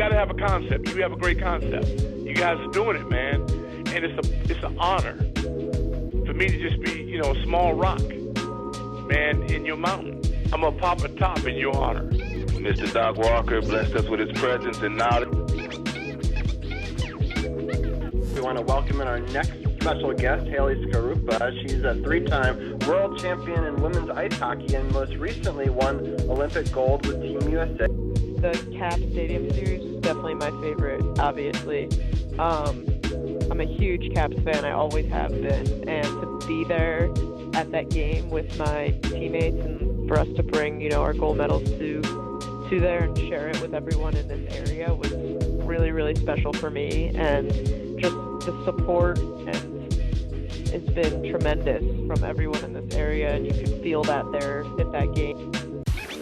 got to have a concept. You have a great concept. You guys are doing it, man. And it's an honor for me to just be, a small rock, man, in your mountain. I'm going to pop a top in your honor. Mr. Doc Walker blessed us with his presence and knowledge. We want to welcome in our next special guest, Haley Skarupa. She's a three-time world champion in women's ice hockey and most recently won Olympic gold with Team USA. The Cap Stadium Series is definitely my favorite, obviously. I'm a huge Caps fan, I always have been, and to be there at that game with my teammates and for us to bring, our gold medals to there and share it with everyone in this area was really, really special for me, and just the support and it's been tremendous from everyone in this area, and you can feel that there at that game.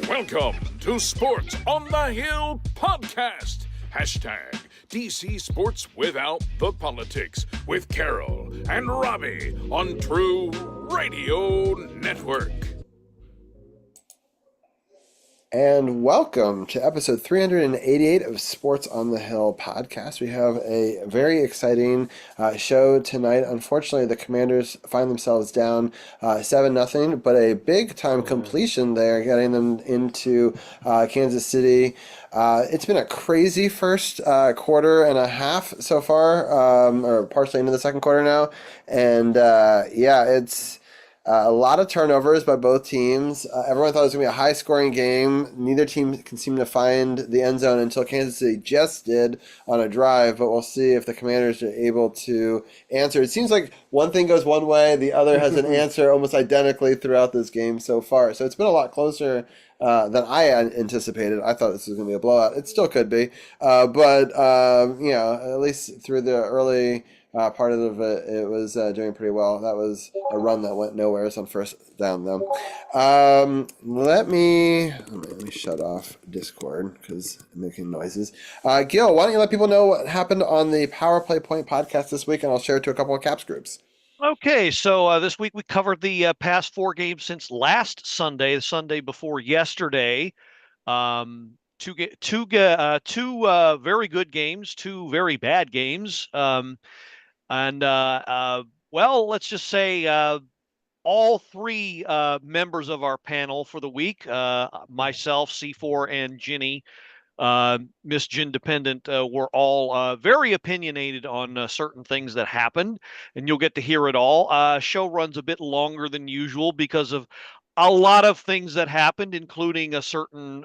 Welcome to Sports on the Hill podcast. Hashtag DC Sports Without the Politics with Carol and Robbie on True Radio Network. And welcome to episode 388 of Sports on the Hill podcast. We have a very exciting show tonight. Unfortunately, the Commanders find themselves down 7-0, but a big-time completion there, getting them into Kansas City. It's been a crazy first quarter and a half so far, or partially into the second quarter now. And, it's a lot of turnovers by both teams. Everyone thought it was going to be a high-scoring game. Neither team can seem to find the end zone until Kansas City just did on a drive, but we'll see if the Commanders are able to answer. It seems like one thing goes one way, the other has an answer almost identically throughout this game so far. So it's been a lot closer than I anticipated. I thought this was going to be a blowout. It still could be. But at least through the early part of it was doing pretty well. That was a run that went nowhere. It's on first down, though. Let me shut off Discord because it's making noises. Gil, why don't you let people know what happened on the Power Play Point podcast this week, and I'll share it to a couple of Caps groups. Okay, so this week we covered the past four games since last Sunday, the Sunday before yesterday. Two very good games, two very bad games. Let's just say all three members of our panel for the week, myself, C4, and Ginny, Miss Gin Dependent, were all very opinionated on certain things that happened, and you'll get to hear it all. Show runs a bit longer than usual because of a lot of things that happened, including a certain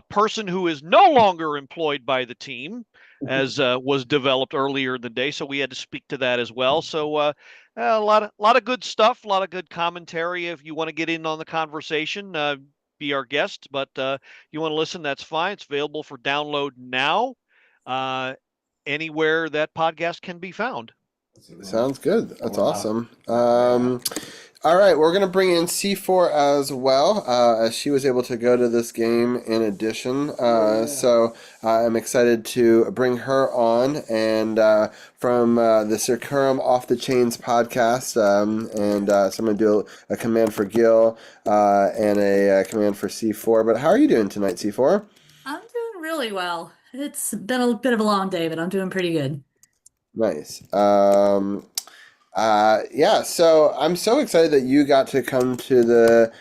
person who is no longer employed by the team, as was developed earlier in the day. So we had to speak to that as well. So a lot of good stuff, a lot of good commentary. If you want to get in on the conversation, be our guest. But you want to listen, that's fine. It's available for download now, anywhere that podcast can be found. Sounds good. That's awesome. All right, we're going to bring in C4 as well, as she was able to go to this game in addition. So I'm excited to bring her on, and from the Circurum Off the Chains podcast. So I'm going to do a command for Gil and a command for C4. But how are you doing tonight, C4? I'm doing really well. It's been a bit of a long day, but I'm doing pretty good. Nice. So I'm so excited that you got to come to the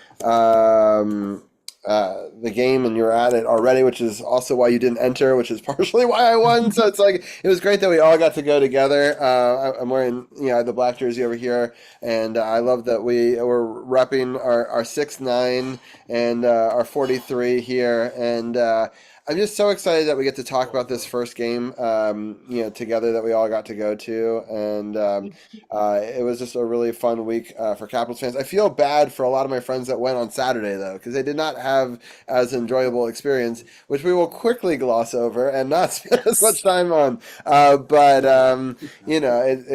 game and you're at it already, which is also why you didn't enter, which is partially why I won. So it's like, it was great that we all got to go together. I'm wearing, the black jersey over here, and I love that we were repping our 6'9" and our 43 here. And I'm just so excited that we get to talk about this first game, together, that we all got to go to, and it was just a really fun week for Capitals fans. I feel bad for a lot of my friends that went on Saturday, though, because they did not have as enjoyable experience, which we will quickly gloss over and not spend as much time on. It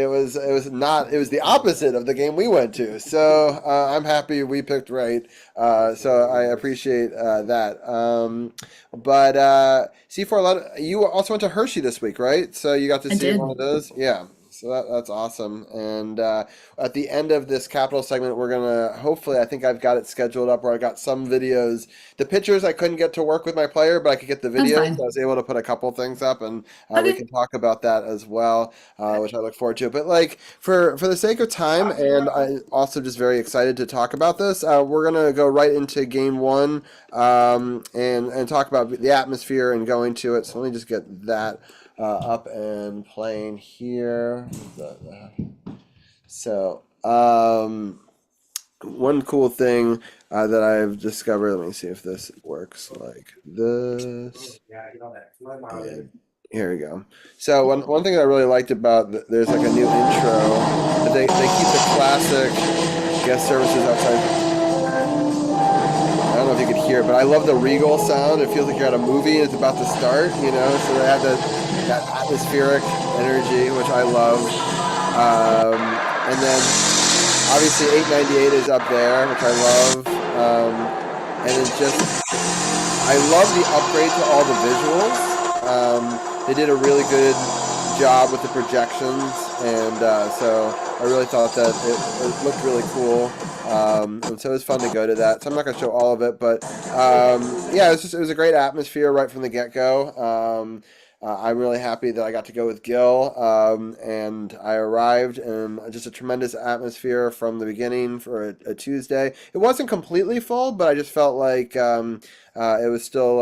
was the opposite of the game we went to. So I'm happy we picked right. So I appreciate that. C4, you also went to Hershey this week, right? So you got to see one of those? Yeah. So that's awesome. And at the end of this Capital segment, we're going to hopefully, I think I've got it scheduled up where I got some videos. The pictures I couldn't get to work with my player, but I could get the That's videos. fine. So I was able to put a couple things up, and we Okay. can talk about that as well, which I look forward to. But like for the sake of time, and I'm also just very excited to talk about this, we're going to go right into game one and talk about the atmosphere and going to it. So let me just get that up and playing here. So, one cool thing that I've discovered, let me see if this works like this. And here we go. So one thing that I really liked about there's like a new intro. They keep the classic guest services outside. I don't know if you could hear it, but I love the regal sound. It feels like you're at a movie and it's about to start, you know? So they have that atmospheric energy, which I love. And then obviously 898 is up there, which I love. And it's just, I love the upgrade to all the visuals. They did a really good job with the projections, and so I really thought that it looked really cool. And so it was fun to go to that. So I'm not going to show all of it, but yeah, it was a great atmosphere right from the get-go. I'm really happy that I got to go with Gil, and I arrived in just a tremendous atmosphere from the beginning for a Tuesday. It wasn't completely full, but I just felt like it was still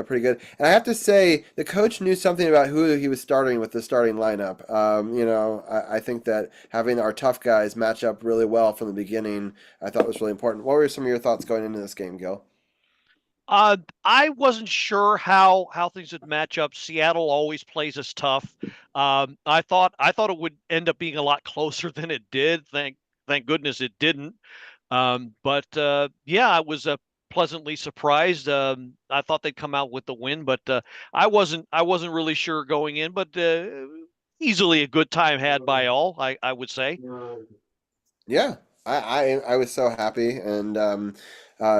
pretty good. And I have to say, the coach knew something about who he was starting with the starting lineup. I think that having our tough guys match up really well from the beginning, I thought was really important. What were some of your thoughts going into this game, Gil? I wasn't sure how things would match up. Seattle always plays us tough. I thought it would end up being a lot closer than it did. Thank goodness it didn't. But yeah, I was pleasantly surprised. I thought they'd come out with the win, but I wasn't really sure going in. But easily a good time had by all, I would say. Yeah, I was so happy, and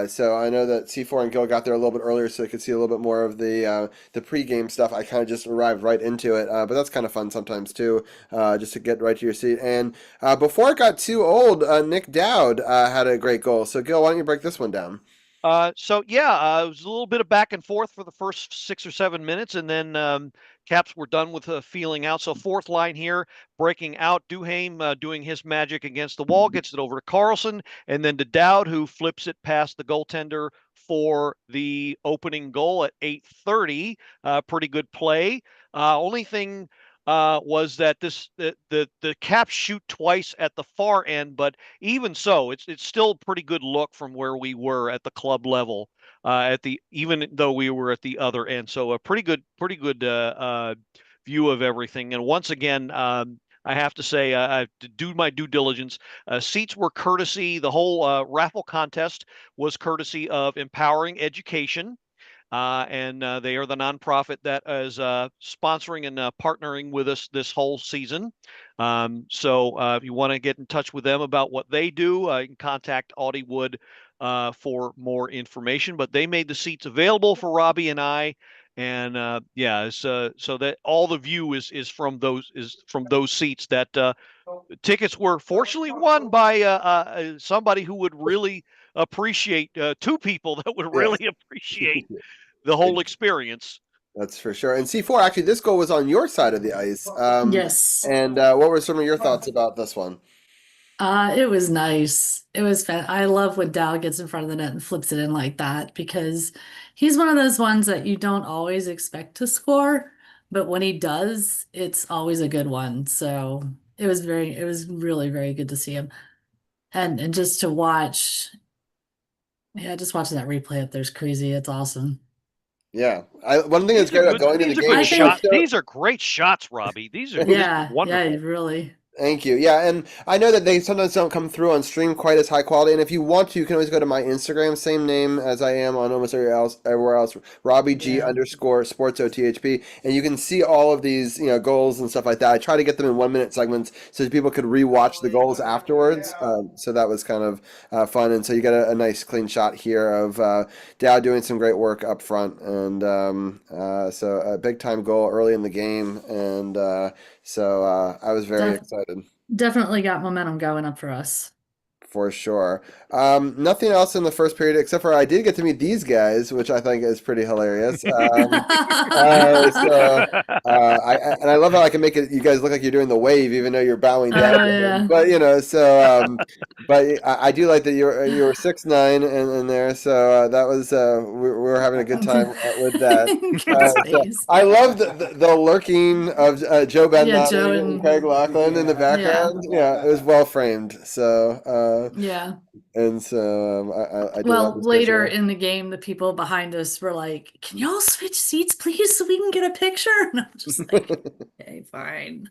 so I know that C4 and Gil got there a little bit earlier, so they could see a little bit more of the pregame stuff. I kind of just arrived right into it, but that's kind of fun sometimes too, just to get right to your seat. And before it got too old, Nick Dowd had a great goal. So Gil, why don't you break this one down? So yeah, it was a little bit of back and forth for the first 6 or 7 minutes, and then Caps were done with feeling out. So fourth line here, breaking out. Duhaime doing his magic against the wall, gets it over to Carlson, and then to Dowd, who flips it past the goaltender for the opening goal at 8:30. Pretty good play. Only thing was that the Caps shoot twice at the far end, but even so, it's still a pretty good look from where we were at the club level. Even though we were at the other end, so a pretty good view of everything. And once again, I have to say, I have to do my due diligence. Seats were courtesy. The whole raffle contest was courtesy of Empowering Education. And they are the nonprofit that is sponsoring and partnering with us this whole season. So if you want to get in touch with them about what they do, you can contact Audie Wood for more information. But they made the seats available for Robbie and I, and yeah, so that all the view is from those seats. That tickets were fortunately won by somebody who would really appreciate two people that would Yes. really appreciate the whole experience. That's for sure. And C4, actually, this goal was on your side of the ice. Yes. And what were some of your thoughts about this one? It was nice. It was fun. I love when Dow gets in front of the net and flips it in like that because he's one of those ones that you don't always expect to score, but when he does, it's always a good one. So it was really, very good to see him. And just to watch, yeah, just watching that replay up there's crazy. It's awesome. Yeah. One thing that's great about going to the These are game good is shots. These are great shots, Robbie. These are Yeah, wonderful. yeah, really. Thank you. Yeah, and I know that they sometimes don't come through on stream quite as high quality. And if you want to, you can always go to my Instagram, same name as I am on almost everywhere else, Robbie G Yeah. _ SportsOTHP, and you can see all of these, goals and stuff like that. I try to get them in 1 minute segments so that people could rewatch the goals afterwards. So that was kind of fun, and so you get a nice clean shot here of Dow doing some great work up front, and so a big time goal early in the game, and So I was very excited. Definitely got momentum going up for us. For sure. Nothing else in the first period except for I did get to meet these guys, which I think is pretty hilarious. And I love how I can make it. You guys look like you're doing the wave, even though you're bowing down. Yeah. But but I do like that you were 6'9" in there, so that was we were having a good time with that. I love the lurking of Joe Ben and Craig Laughlin in the background. Yeah, it was well framed. So and so I do. Well, later in the game, the people behind us were like, "Can y'all switch seats, please, so we can get a picture?" And I'm just like, "Okay, fine."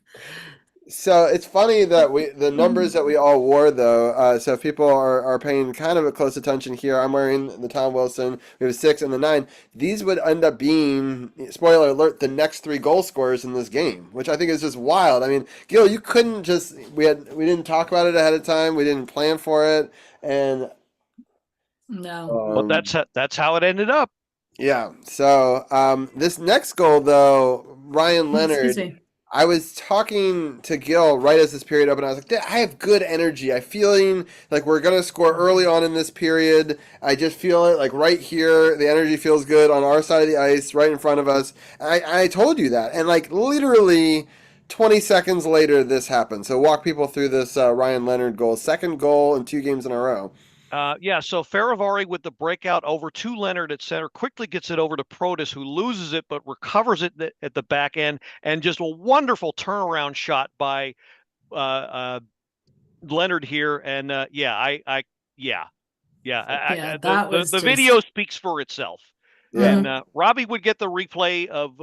So it's funny that the numbers that we all wore though. So if people are paying kind of a close attention here, I'm wearing the Tom Wilson. We have a 6 and the 9. These would end up being, spoiler alert, the next 3 goal scorers in this game, which I think is just wild. I mean, Gil, you couldn't just we didn't talk about it ahead of time. We didn't plan for it, and no. Well, that's how it ended up. Yeah. So this next goal though, Ryan Leonard. Excuse me. I was talking to Gil right as this period opened. I was like, I have good energy. I'm feeling like we're going to score early on in this period. I just feel it like right here. The energy feels good on our side of the ice, right in front of us. I told you that. And like literally 20 seconds later, this happened. So walk people through this Ryan Leonard goal. 2nd goal in 2 games in a row. So Faravari with the breakout over to Leonard at center, quickly gets it over to Protas, who loses it but recovers it at the back end, and just a wonderful turnaround shot by Leonard here. And the video speaks for itself. Yeah. And Robbie would get the replay of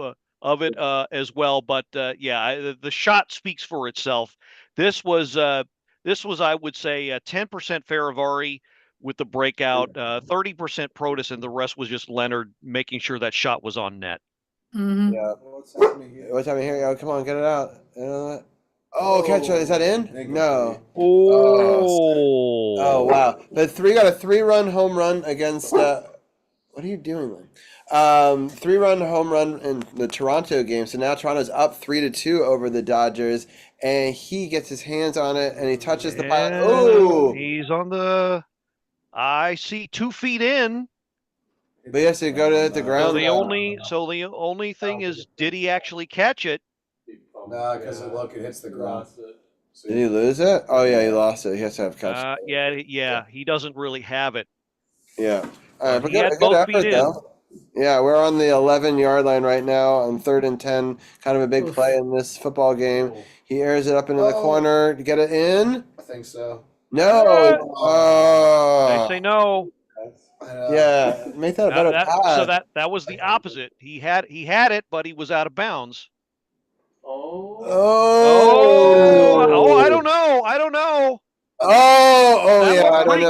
it as well, but the shot speaks for itself. This was I would say 10% Faravari with the breakout, 30% Protas, and the rest was just Leonard making sure that shot was on net. Mm-hmm. Yeah. What's happening here? Oh, come on, get it out. Oh, catch it. Is that in? No. Oh, wow. The 3-run home run against. What are you doing, man? 3-run home run in the Toronto game. So now Toronto's up 3-2 over the Dodgers, and he gets his hands on it and he touches the pilot. Oh, he's on the. I see 2 feet in. But he has to go to the ground. So the only thing is, did he actually catch it? No, because it hits the ground. Did he lose it? Oh yeah, he lost it. He has to have catch. He doesn't really have it. Yeah. But he had both feet in. Yeah, we're on the 11-yard line right now on 3rd and 10. Kind of a big play in this football game. He airs it up into the corner to get it in. I think so. No. They say no. Yeah, make that a better pass. So that was the opposite. He had it, but he was out of bounds. Oh, I don't know. I don't know.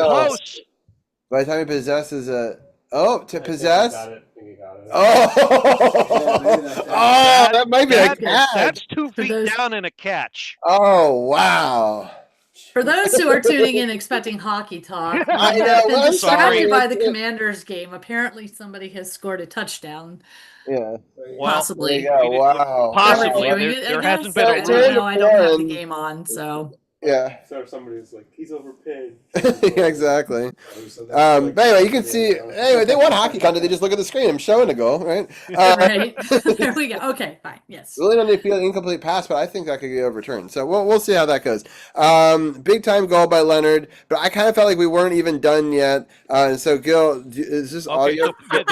Close. By the time he possesses it. To possess? That might be a catch. That's 2 feet down and a catch. Oh, wow. For those who are tuning in expecting hockey talk, I know. been distracted by the Commanders game. Apparently, somebody has scored a touchdown. Yeah. Possibly. Wow. Possibly. There hasn't been a rule. I don't have the game on, so. Yeah. So if somebody's like, he's overpaid. Yeah, exactly. But anyway, you can see. Anyway, they want hockey content. They just look at the screen. I'm showing a goal, right? Right. There we go. Okay, fine. Yes. Really don't need to feel an incomplete pass, but I think that could get overturned. So we'll see how that goes. Big time goal by Leonard, but I kind of felt like we weren't even done yet. So Gil, is this audio? No.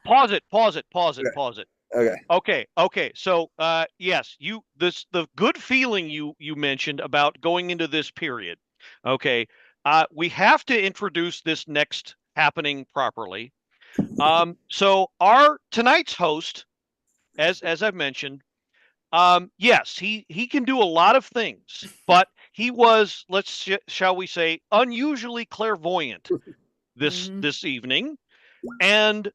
Pause it. Okay. So, yes, the good feeling you mentioned about going into this period. Okay. We have to introduce this next happening properly. So our tonight's host, as I've mentioned, yes, he can do a lot of things, but he was, shall we say, unusually clairvoyant this evening. And,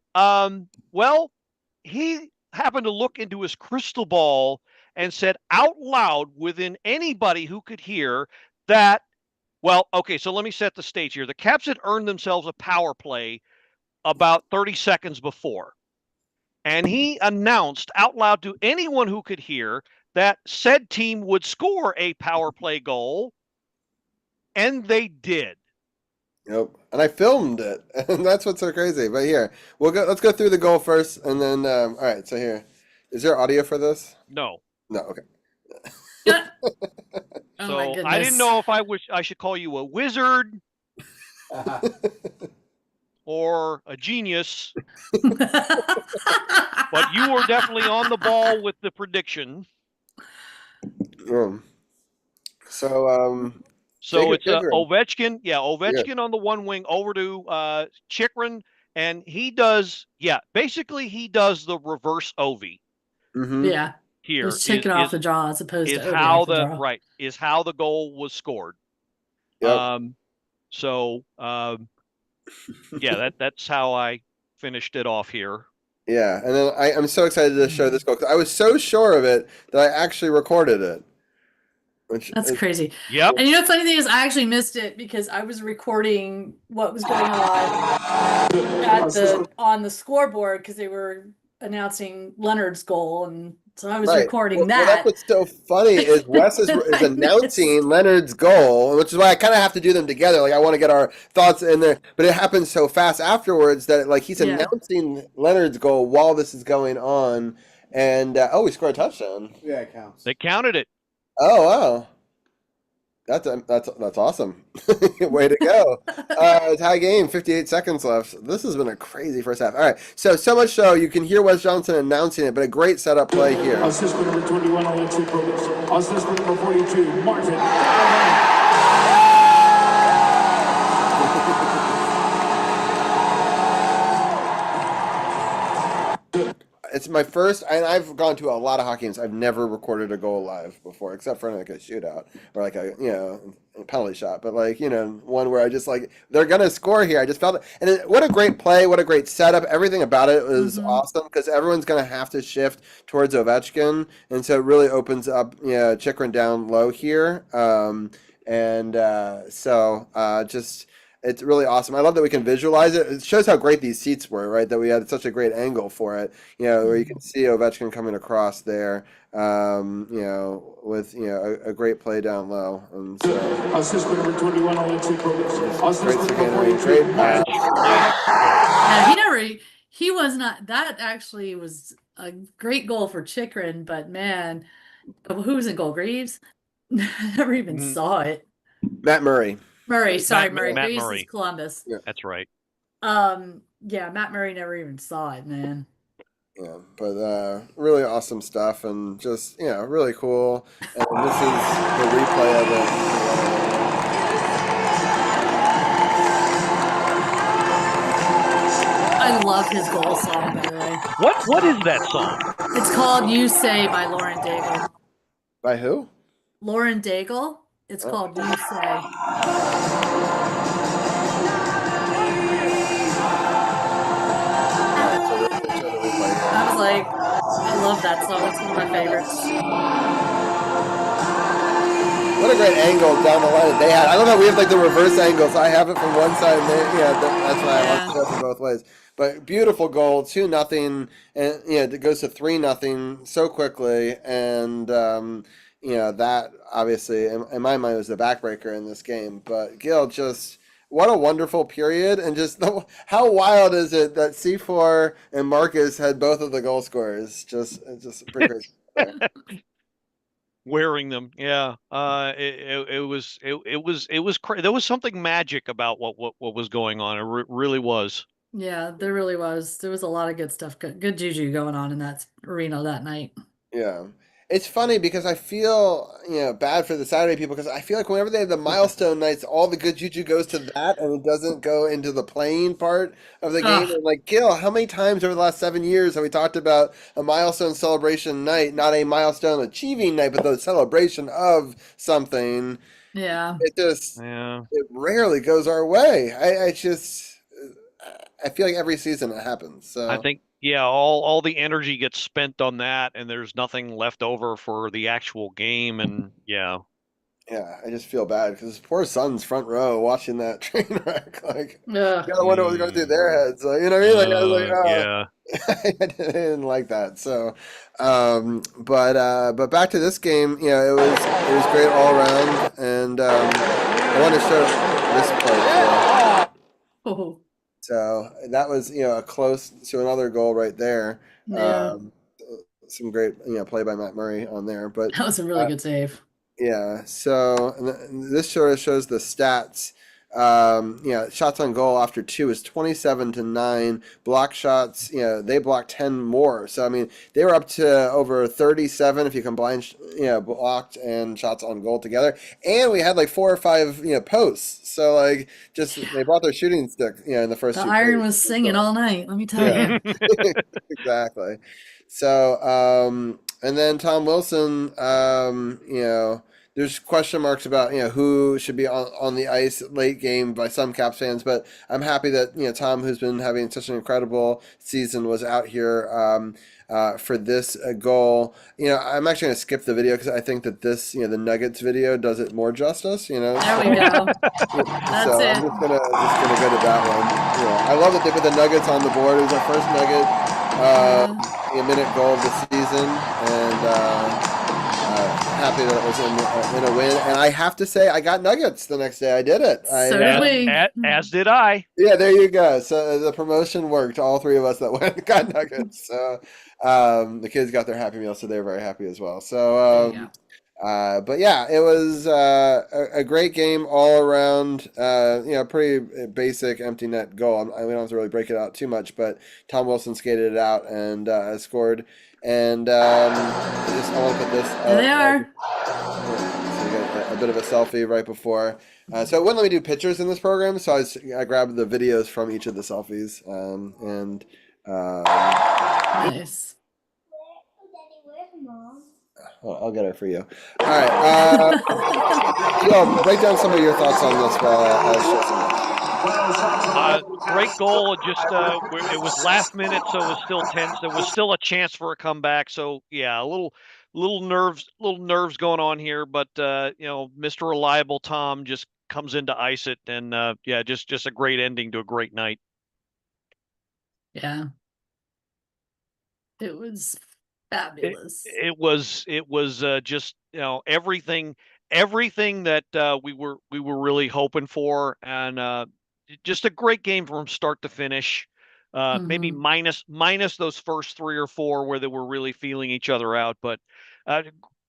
he happened to look into his crystal ball and said out loud within anybody who could hear that, so let me set the stage here. The Caps had earned themselves a power play about 30 seconds before. And he announced out loud to anyone who could hear that said team would score a power play goal, and they did. Yep. And I filmed it, and that's what's so crazy. But here, let's go through the goal first, and then all right. So here, is there audio for this? No. No. Okay. Oh So my I didn't goodness. know if I should call you a wizard or a genius, but you were definitely on the ball with the prediction. So So it's Chikrin. Ovechkin. Yeah, Ovechkin on the one wing over to Chikrin, and he does. Yeah, basically he does the reverse Ovi Mm-hmm. Yeah. It here. was chicken off the draw as opposed to Ovi How off the draw. is how the goal was scored. Yep. Yeah, that's how I finished it off here. Yeah, and then I'm so excited to show this goal because I was so sure of it that I actually recorded it. That's crazy. Yep. And you know, the funny thing is, I actually missed it because I was recording what was going on on the scoreboard because they were announcing Leonard's goal, and so I was recording that. Well, that's what's so funny is Wes is announcing Leonard's goal, which is why I kind of have to do them together. Like I want to get our thoughts in there, but it happens so fast afterwards that like he's announcing Leonard's goal while this is going on, and we scored a touchdown. Yeah, it counts. They counted it. Oh wow. That's awesome. Way to go. Tie game, 58 seconds left. This has been a crazy first half. All right, so much so you can hear Wes Johnson announcing it, but a great setup play here. Assist number 21, Alexi Provis. Assist number 42, Martin. It's my first, and I've gone to a lot of hockey games. I've never recorded a goal live before, except for like a shootout or like a penalty shot. But like one where I just like they're gonna score here. I just felt it, and what a great play, what a great setup. Everything about it was awesome because everyone's gonna have to shift towards Ovechkin, and so it really opens up Chikrin down low here, just. It's really awesome. I love that we can visualize it. It shows how great these seats were, right? That we had such a great angle for it, where you can see Ovechkin coming across there, with a great play down low. And so, assist number 21, Alexi Provis. Great secondary, great pass. He was not. That actually was a great goal for Chikrin, but man, who was in goal? Greaves? Never even saw it. Matt Murray. Murray. Matt Murray. Greaves is Columbus. Yeah. That's right. Matt Murray never even saw it, man. Yeah, but really awesome stuff and just really cool. And this is the replay of it. I love his goal song, by the way. What is that song? It's called "You Say" by Lauren Daigle. By who? Lauren Daigle. It's called "You Say." I was like, I love that song. It's one of my favorites. What a great angle down the line that they had. I don't know. We have like the reverse angle, so I have it from one side, and that's why I want to go from both ways. But beautiful goal, 2-0, and it goes to 3-0 so quickly, and that obviously in my mind was the backbreaker in this game. But Gil, just what a wonderful period, and just how wild is it that C4 and Marcus had both of the goal scorers? Just pretty crazy. Wearing them, yeah. It was there was something magic about what was going on. It really was. Yeah, there really was. There was a lot of good stuff, good juju going on in that arena that night. Yeah. It's funny because I feel, bad for the Saturday people because I feel like whenever they have the milestone nights, all the good juju goes to that and it doesn't go into the playing part of the game. And like, Gil, how many times over the last 7 years have we talked about a milestone celebration night, not a milestone achieving night, but the celebration of something? Yeah. It rarely goes our way. I feel like every season it happens. So I think, all the energy gets spent on that, and there's nothing left over for the actual game. And Yeah, I just feel bad because his poor son's front row watching that train wreck. Like, you Ugh. gotta wonder what's going through their heads. Like, you know what I mean? Like, I was like, oh, Yeah. I didn't like that. So, but back to this game, it was great all around, and I want to show this play as well. Oh, So that was a close to another goal right there. yeah. Um, some great play by Matt Murray on there, but. That was a really good save. Yeah, so this sort of shows the stats. Shots on goal after 2 is 27-9. Block shots, they blocked 10 more. So I mean, they were up to over 37 if you combine, blocked and shots on goal together. And we had like 4 or 5, posts. So like, just they brought their shooting stick, in the first. The two iron periods. was singing all night, let me tell Yeah. you. Exactly. So, and then Tom Wilson, there's question marks about, who should be on the ice late game by some Caps fans, but I'm happy that, Tom, who's been having such an incredible season, was out here for this goal. I'm actually going to skip the video because I think that this, the Nuggets video does it more justice, There we go. That's so it. I'm just gonna go to that one. I love that they put the Nuggets on the board. It was our first Nugget minute goal of the season, and happy that it was in a win. And I have to say, I got Nuggets the next day. I did it. So did we. As did I. Yeah, there you go. So the promotion worked. All three of us that went got Nuggets. So the kids got their Happy Meal, so they were very happy as well. So. There you go. But yeah, it was a great game all around. Pretty basic empty net goal. We don't have to really break it out too much, but Tom Wilson skated it out and scored. And I want to put this. There they are. So you got a bit of a selfie right before. So it wouldn't let me do pictures in this program, so I grabbed the videos from each of the selfies. Nice. I'll get it for you. All right. Yo, break down some of your thoughts on this Great goal. Just it was last minute, so it was still tense. There was still a chance for a comeback. So yeah, a little nerves going on here. But Mr. Reliable Tom just comes in to ice it, and just a great ending to a great night. Yeah. It was fabulous. It was just everything that we were really hoping for, and just a great game from start to finish. Maybe minus those first 3 or 4 where they were really feeling each other out, but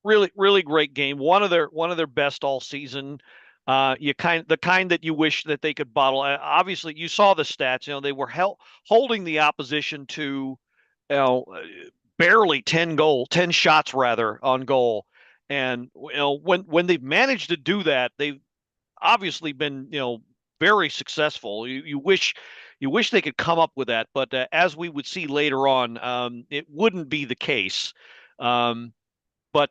really great game. One of their best all season. The kind that you wish that they could bottle. Obviously, you saw the stats. They were holding the opposition to, barely 10 shots rather on goal. And when they've managed to do that, they've obviously been very successful. You wish they could come up with that, but as we would see later on, it wouldn't be the case. But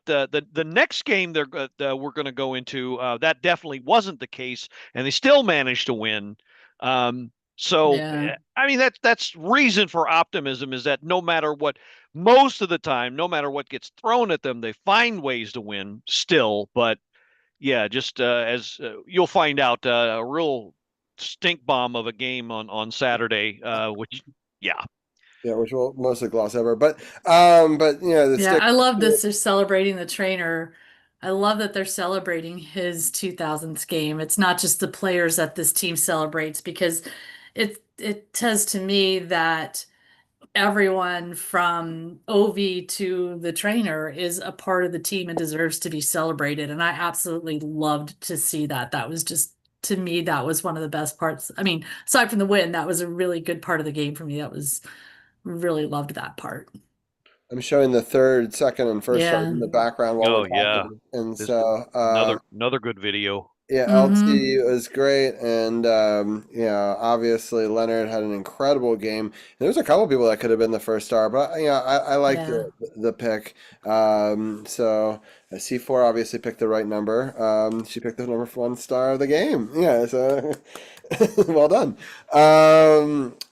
the next game we're going to go into, that definitely wasn't the case, and they still managed to win. So Yeah. I mean, that's reason for optimism, is that most of the time, no matter what gets thrown at them, they find ways to win still. But yeah, just as you'll find out, a real stink bomb of a game on Saturday, which which we'll mostly gloss over. But I love this. They're celebrating the trainer. I love that they're celebrating his 2000s game. It's not just the players that this team celebrates, because it says to me that everyone from Ovi to the trainer is a part of the team and deserves to be celebrated. And I absolutely loved to see that. That was just, to me, that was one of the best parts. I mean, aside from the win, that was a really good part of the game for me. Really loved that part. I'm showing the third, second, and first shot in the background while we're talking. And so another good video. Yeah, LT was great, and obviously Leonard had an incredible game. There was a couple people that could have been the first star, but I like the pick. So C4 obviously picked the right number. She picked the number 1 star of the game. Yeah, so well done.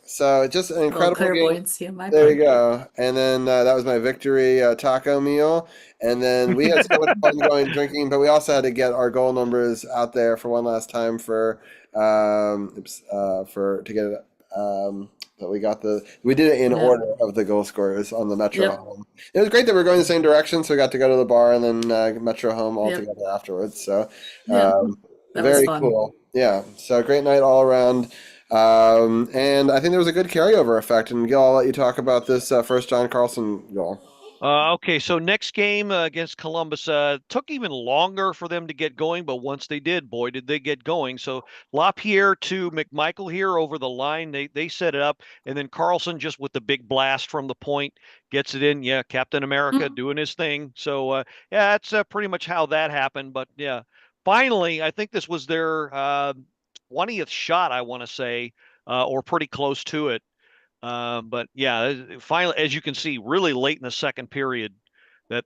So just an incredible game. Clairvoyancy on my There part. you go. And then that was my victory taco meal. And then we had so much fun going drinking, but we also had to get our goal numbers out there for one last time to get it. But we did it in order of the goal scorers on the Metro home. It was great that we're going the same direction, so we got to go to the bar and then Metro home all together afterwards. So very cool. Yeah. So great night all around. And I think there was a good carryover effect. And Gil, I'll let you talk about this first John Carlson goal. Okay, so next game against Columbus took even longer for them to get going, but once they did, boy, did they get going. So LaPierre to McMichael here over the line. They set it up, and then Carlson just with the big blast from the point gets it in. Yeah, Captain America doing his thing. So yeah, that's pretty much how that happened. But yeah, finally, I think this was their 20th shot, I want to say, or pretty close to it. But yeah, finally, as you can see, really late in the second period that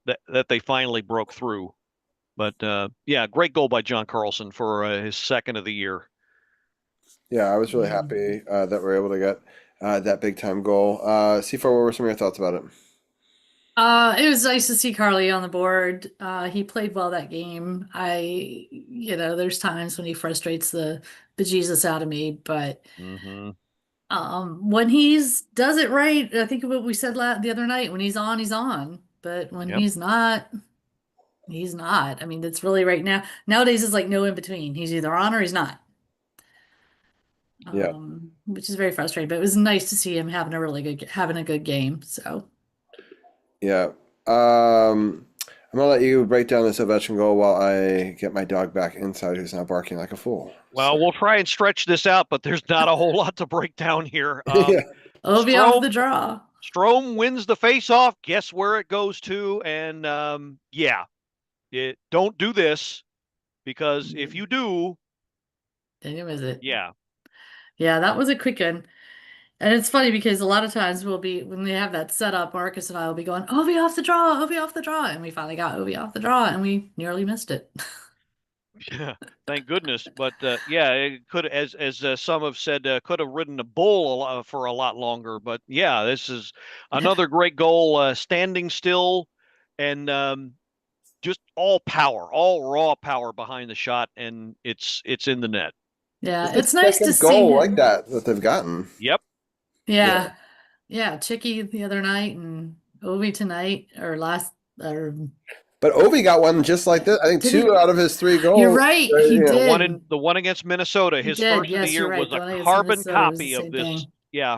they finally broke through. But yeah, great goal by John Carlson for his second of the year. Yeah, I was really happy that we were able to get that big time goal. C4, what were some of your thoughts about it? It was nice to see Carly on the board. He played well that game. There's times when he frustrates the bejesus out of me, but when does it right, I think what we said the other night, when he's on, he's on. But when he's not, he's not. I mean, it's really right now. Nowadays, it's like no in between. He's either on or he's not. Yeah. Which is very frustrating. But it was nice to see him having a good game. So. Yeah. I'm gonna let you break down this Ovechkin goal while I get my dog back inside, who's now barking like a fool. Well, we'll try and stretch this out, but there's not a whole lot to break down here. Yeah. Ovi off the draw. Strome wins the faceoff. Guess where it goes to? And don't do this, because if you do, then you miss it. Yeah. Yeah, that was a quick one. And it's funny because a lot of times when we have that set up, Marcus and I will be going, Ovi off the draw, Ovi off the draw. And we finally got Ovi off the draw and we nearly missed it. Yeah, thank goodness. But yeah, it could, as some have said, could have ridden a bull for a lot longer. But yeah, this is another great goal, standing still and just all power, all raw power behind the shot. And it's in the net. Yeah, it's nice to see goal like that they've gotten. Yep. Yeah. Chicky the other night and Ovi tonight But Ovi got one just like this. I think two out of his 3 goals. You're right. He did. The one against Minnesota. His first of the year was a carbon copy of this. Thing. Yeah.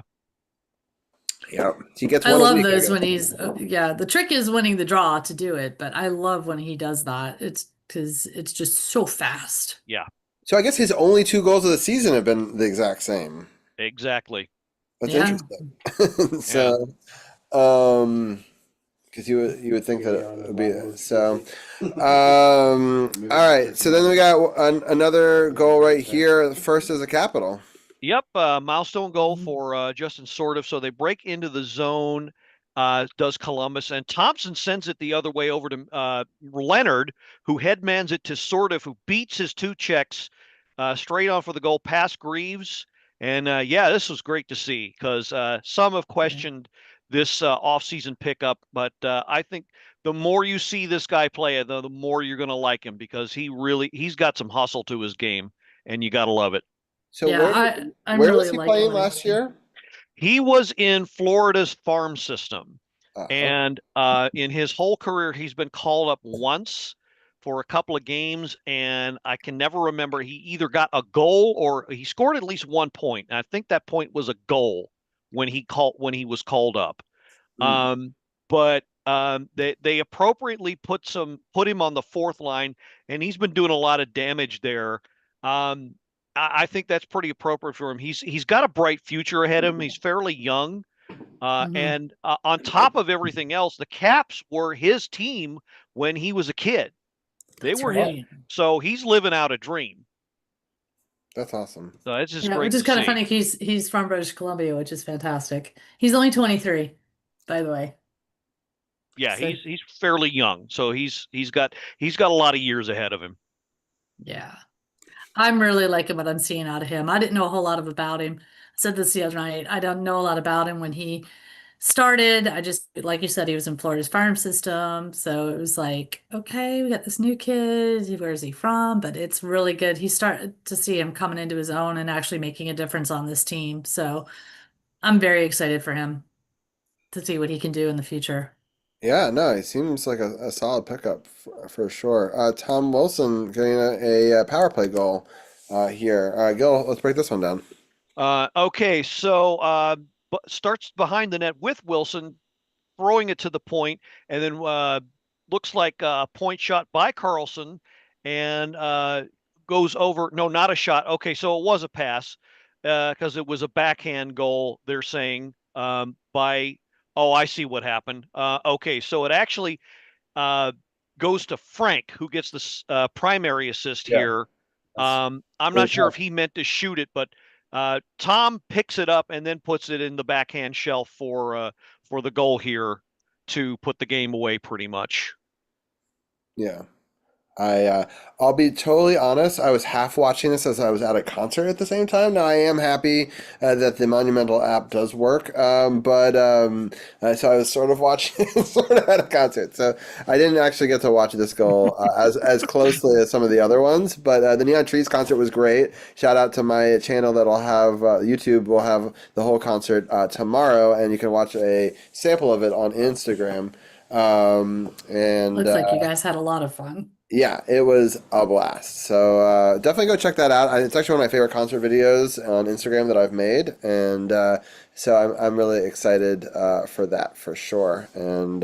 Yeah. He gets I one love those when he's the trick is winning the draw to do it, but I love when he does that. It's because it's just so fast. Yeah. So I guess his only 2 goals of the season have been the exact same. Exactly. That's interesting. So, because you would think that it would be so. All right. So then we got another goal right here. First is a capital. Yep, milestone goal for Justin Sordiff. So they break into the zone. Does Columbus, and Thompson sends it the other way over to Leonard, who headmans it to Sordiff, who beats his 2 checks straight on for the goal past Greaves. And this was great to see, because some have questioned this offseason pickup, but I think the more you see this guy play, the more you're going to like him, because he's got some hustle to his game, and you got to love it. So where was he playing last year? He was in Florida's farm system, and in his whole career, he's been called up once for a couple of games, and I can never remember. He either got a goal or he scored at least 1 point. And I think that point was a goal when he was called up. But they appropriately put him on the 4th line, and he's been doing a lot of damage there. I think that's pretty appropriate for him. He's got a bright future ahead of him. He's fairly young. And on top of everything else, the Caps were his team when he was a kid. They were him. So he's living out a dream. That's awesome. So it's just great. Which is kind of funny. He's from British Columbia, which is fantastic. He's only 23, by the way. Yeah, so, he's fairly young. So he's got a lot of years ahead of him. Yeah. I'm really liking what I'm seeing out of him. I didn't know a whole lot about him. I said this the other night. I don't know a lot about him when he started. I just, like you said, he was in Florida's farm system. So it was like, okay, we got this new kid. Where's he from? But it's really good. He started to see him coming into his own and actually making a difference on this team. So I'm very excited for him to see what he can do in the future. Yeah, no, he seems like a solid pickup for sure. Tom Wilson getting a power play goal here. Gil, let's break this one down. Okay, so starts behind the net with Wilson, throwing it to the point, and then looks like a point shot by Carlson, and goes over. No, not a shot. Okay, so it was a pass because it was a backhand goal. They're saying by. Oh, I see what happened. Okay, so it actually uh, goes to Frank, who gets the primary assist Yeah, here. that's I'm really not sure tough. if he meant to shoot it, but Tom picks it up and then puts it in the backhand shelf for the goal here to put the game away pretty much. Yeah. I'll be totally honest. I was half watching this as I was at a concert at the same time. Now I am happy that the Monumental app does work, but so I was sort of watching sort of at a concert. So I didn't actually get to watch this goal as closely as some of the other ones. But the Neon Trees concert was great. Shout out to my channel that'll have YouTube will have the whole concert tomorrow, and you can watch a sample of it on Instagram. And Looks like you guys had a lot of fun. yeah, it was a blast. So definitely go check that out. It's actually one of my favorite concert videos on Instagram that I've made, and so I'm really excited for that for sure. And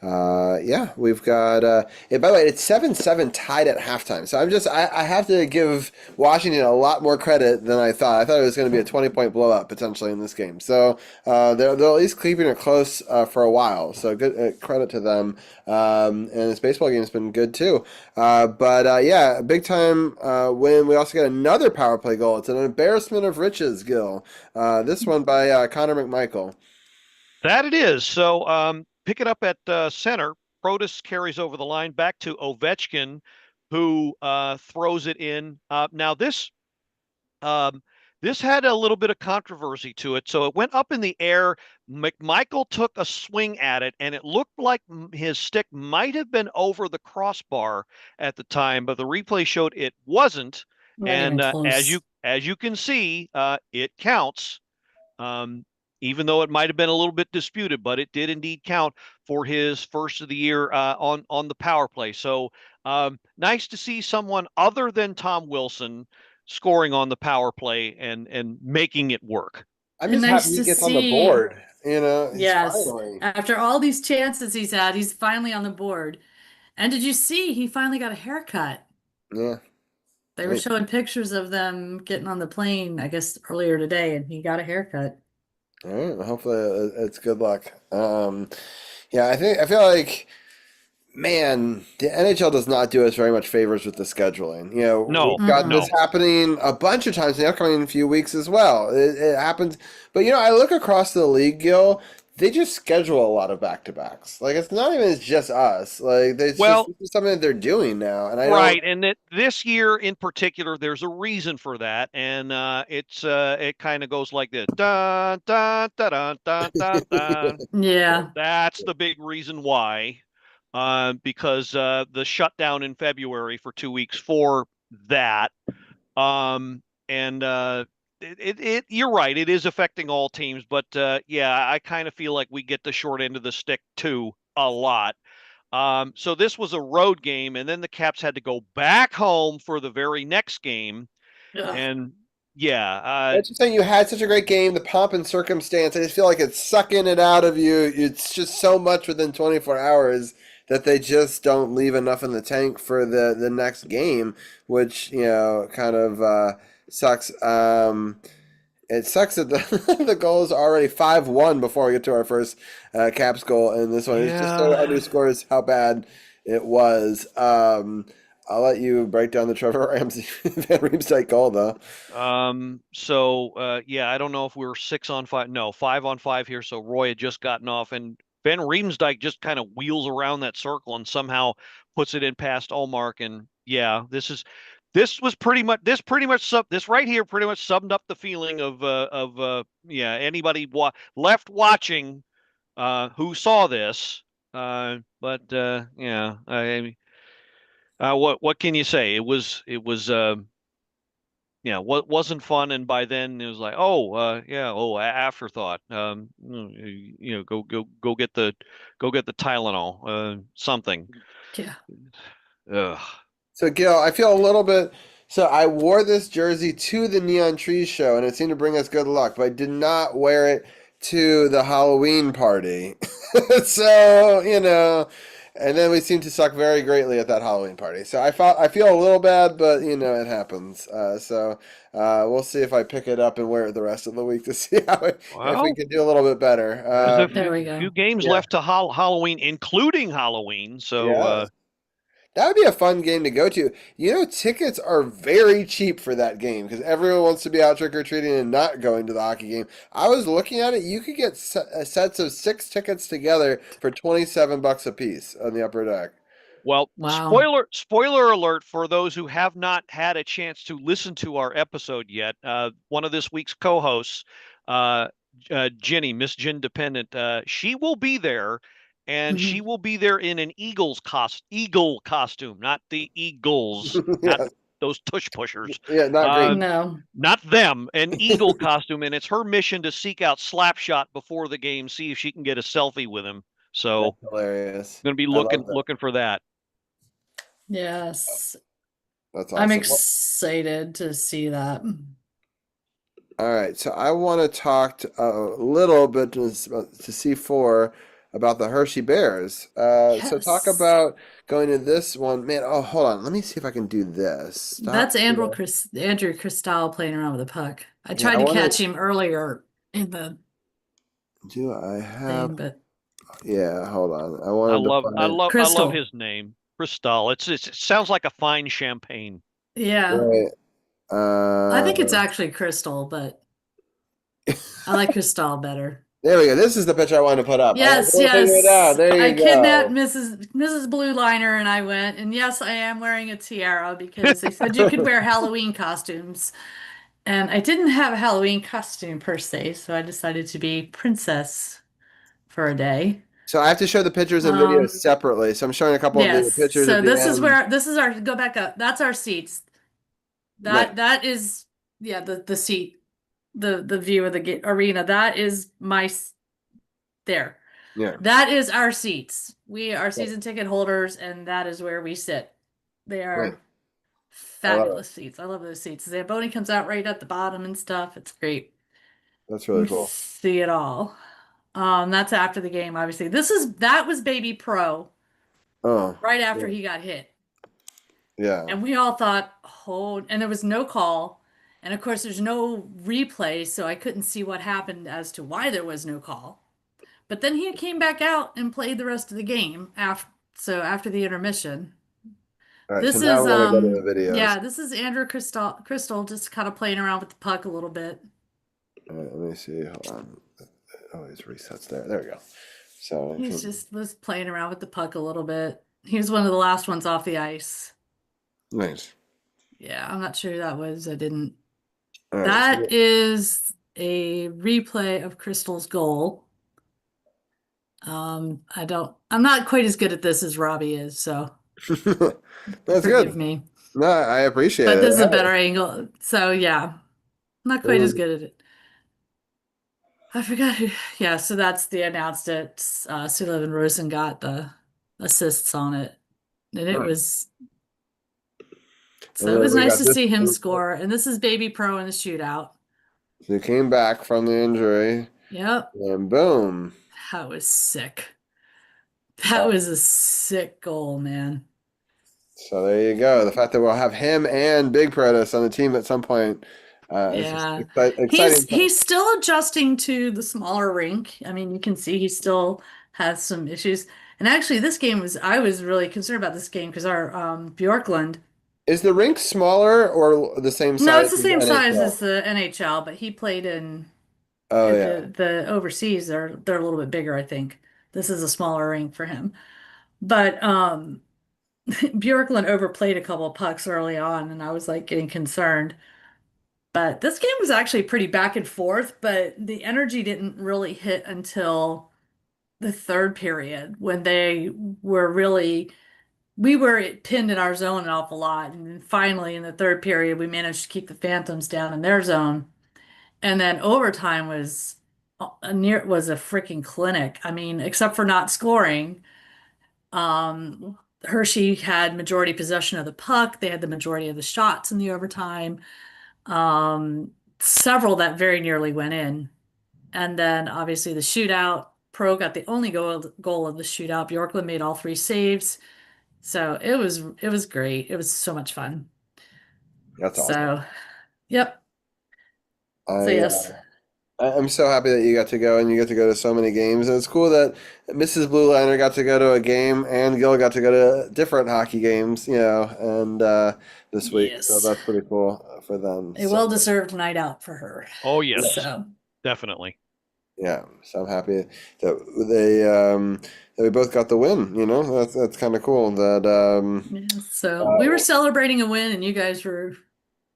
yeah, we've got. By the way, it's 7-7 tied at halftime. So I have to give Washington a lot more credit than I thought. I thought it was going to be a 20-point blowout potentially in this game. So they're at least keeping it close for a while. So good credit to them. And this baseball game has been good too. But yeah, big time win. We also got another power play goal. It's an embarrassment of riches, Gil. This one by Connor McMichael. That it is. So pick it up at center. Protus carries over the line back to Ovechkin, who throws it in. Now this had a little bit of controversy to it. So it went up in the air. McMichael took a swing at it, and it looked like his stick might have been over the crossbar at the time, but the replay showed it wasn't. Not even And close. as you can see, it counts. Even though it might have been a little bit disputed, but it did indeed count for his first of the year on the power play. So nice to see someone other than Tom Wilson scoring on the power play and making it work. I'm And just happy nice he to gets on the see. board. You know, he's Yes. finally. After all these chances he's had, he's finally on the board. And did you see he finally got a haircut? Yeah. They were showing pictures of them getting on the plane, I guess, earlier today, and he got a haircut. All right. Well, hopefully it's good luck. Yeah, I feel like, man, the NHL does not do us very much favors with the scheduling. You know, No, we've got this no. happening a bunch of times in the upcoming few weeks as well. It happens, but you know, I look across the league, Gil. They just schedule a lot of back-to-backs. Like it's not even just us. Like Well, this is something that they're doing now, and I don't. right, and this year in particular, there's a reason for that, and it kind of goes like this: dun dun dun dun dun dun dun. Yeah. That's the big reason why, because the shutdown in February for 2 weeks for that, and you're right, it is affecting all teams, but yeah, I kind of feel like we get the short end of the stick too a lot. So this was a road game, and then the Caps had to go back home for the very next game, Ugh. and yeah, That's just saying you had such a great game, the pomp and circumstance. I just feel like it's sucking it out of you. It's just so much within 24 hours that they just don't leave enough in the tank for the next game, which, you know, kind of sucks. It sucks that the goal is already 5-1 before we get to our first Caps goal, and this one it just sort of underscores how bad it was. I'll let you break down the Trevor Ramsey Van Riemsdyk goal, though. So yeah, I don't know if we were 6-on-5. No, 5-on-5 here. So Roy had just gotten off, and Ben Riemsdyk just kind of wheels around that circle and somehow puts it in past Allmark. And yeah, this this right here pretty much summed up the feeling of anybody left watching who saw this. Yeah, what can you say? It was what wasn't fun, and by then it was like, afterthought. Go get the Tylenol, something. Yeah. Ugh. So, Gil, I feel a little bit. So, I wore this jersey to the Neon Trees show, and it seemed to bring us good luck, but I did not wear it to the Halloween party. So, and then we seemed to suck very greatly at that Halloween party. So, I feel a little bad, but, it happens. We'll see if I pick it up and wear it the rest of the week to see if we can do a little bit better. There's There we go. few games left to Halloween, including Halloween. So, yeah. That would be a fun game to go to. Tickets are very cheap for that game because everyone wants to be out trick-or-treating and not going to the hockey game. I was looking at it. You could get sets of 6 tickets together for $27 a piece on the upper deck. Well, wow. spoiler alert for those who have not had a chance to listen to our episode yet. One of this week's co-hosts, Jenny, Miss Jen Dependent, she will be there. And she will be there in an eagle costume, not the Eagles, not those tush pushers. Yeah, not great. No. Not them, an eagle costume, and it's her mission to seek out Slapshot before the game, see if she can get a selfie with him. So that's hilarious. I'm going to be looking for that. Yes. That's awesome. I'm excited to see that. All right, so I want to talk a little bit to C4 about the Hershey Bears. Yes. So talk about going to this one. Man, hold on. Let me see if I can do this. That's Andrew Cristal playing around with the puck. I tried to catch him earlier in the Do I have thing, but yeah, hold on. I love his name. Cristal. It sounds like a fine champagne. Yeah. Right. I think it's actually Crystal, but I like Cristal better. There we go. This is the picture I wanted to put up. Yes. There you go. I kidnapped Mrs. Blue Liner and I went, and yes, I am wearing a tiara because they said you could wear Halloween costumes. And I didn't have a Halloween costume per se, so I decided to be princess for a day. So I have to show the pictures and videos separately. So I'm showing a couple of the pictures. So this is our go back up. That's our seats. That is the seat. The view of the arena, that is there. Yeah. That is our seats. We are season ticket holders, and that is where we sit. They are fabulous seats. I love those seats. The Zamboni comes out right at the bottom and stuff. It's great. That's really cool. See it all. That's after the game, obviously. That was Baby Pro. Oh. Right after he got hit. Yeah. And we all thought, and there was no call. And of course, there's no replay, so I couldn't see what happened as to why there was no call. But then he came back out and played the rest of the game after the intermission. All right, this so now is we're gonna go to the videos. Yeah, this is Andrew Crystal just kind of playing around with the puck a little bit. All right, let me see. Hold on. Oh, his resets there. There we go. So he's just was playing around with the puck a little bit. He was one of the last ones off the ice. Nice. Yeah, I'm not sure who that was. I didn't. Right, that is a replay of Crystal's goal. I'm not quite as good at this as Robbie is, so that's good. Me. No, I appreciate it. But this is a better angle. So yeah, I'm not quite as good at it. I forgot who. Yeah, so they announced it. Sullivan and Rosen got the assists on it. And it was it was nice to see him score. And this is Baby Pro in the shootout. So he came back from the injury. Yep. And boom. That was sick. That was a sick goal, man. So there you go. The fact that we'll have him and Big Protus on the team at some point. Exciting. He's still adjusting to the smaller rink. I mean, you can see he still has some issues. And actually, I was really concerned about this game because our Bjorklund. Is the rink smaller or the same size? No, it's the same size as the NHL, but he played in the overseas. They're a little bit bigger, I think. This is a smaller rink for him. But Bjorklund overplayed a couple of pucks early on, and I was like getting concerned. But this game was actually pretty back and forth, but the energy didn't really hit until the third period when they were really, we were pinned in our zone an awful lot. And then finally in the third period, we managed to keep the Phantoms down in their zone. And then overtime was was a freaking clinic. I mean, except for not scoring. Hershey had majority possession of the puck. They had the majority of the shots in the overtime. Several that very nearly went in. And then obviously the shootout. Pro got the only goal of the shootout. Bjorklund made all three saves. So it was great. It was so much fun. That's awesome. So, yep. So I yes. I'm so happy that you got to go and you get to go to so many games. And it's cool that Mrs. Blue Liner got to go to a game and Gil got to go to different hockey games, and this week. Yes. So that's pretty cool for them. A well-deserved night out for her. Oh, yes. So, Definitely. yeah. So I'm happy that we both got the win, That's kind of cool that yeah, so we were celebrating a win and you guys were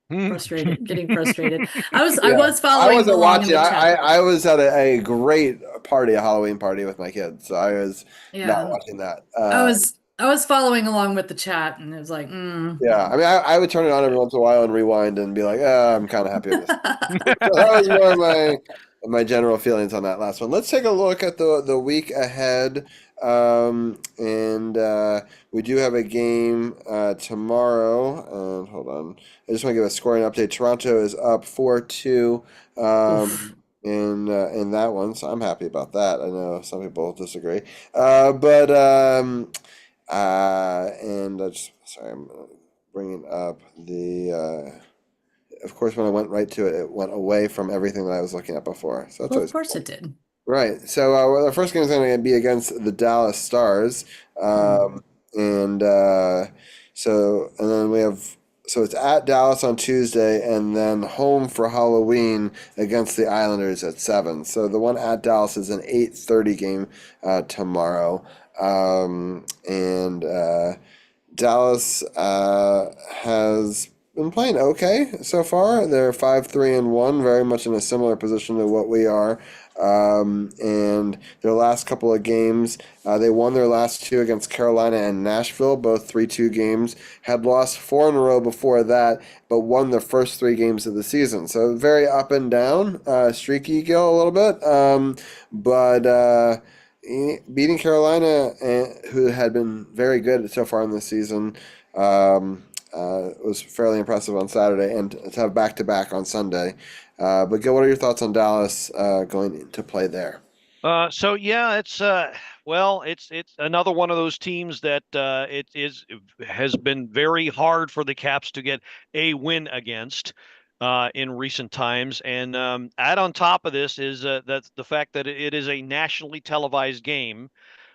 getting frustrated. I was following I wasn't along in watching. the chat. I was at a great party, a Halloween party with my kids, so I was Yeah. not watching that. I was following along with the chat, and it was like, Yeah, I mean, I would turn it on every once in a while and rewind and be like, I'm kind of happy with this. So that was more of my general feelings on that last one. Let's take a look at the week ahead. And we do have a game tomorrow. Hold on. I just want to give a scoring update. Toronto is up 4-2 in that one, so I'm happy about that. I know some people disagree. And sorry, I'm bringing up of course, when I went right to it, it went away from everything that I was looking at before. So that's of course it did. Right. So our first game is going to be against the Dallas Stars, and then we have. So it's at Dallas on Tuesday, and then home for Halloween against the Islanders at 7. So the one at Dallas is an 8:30 game tomorrow, and Dallas has been playing okay so far. They're 5-3-1, very much in a similar position to what we are. And their last couple of games, they won their last two against Carolina and Nashville, both 3-2 games. Had lost 4 in a row before that, but won the first 3 games of the season. So very up and down, streaky Gil a little bit, but beating Carolina, who had been very good so far in the season, was fairly impressive on Saturday, and to have back-to-back on Sunday. But Gil, what are your thoughts on Dallas going to play there? So yeah, it's it's another one of those teams that has been very hard for the Caps to get a win against in recent times, and add on top of this is that's the fact that it is a nationally televised game.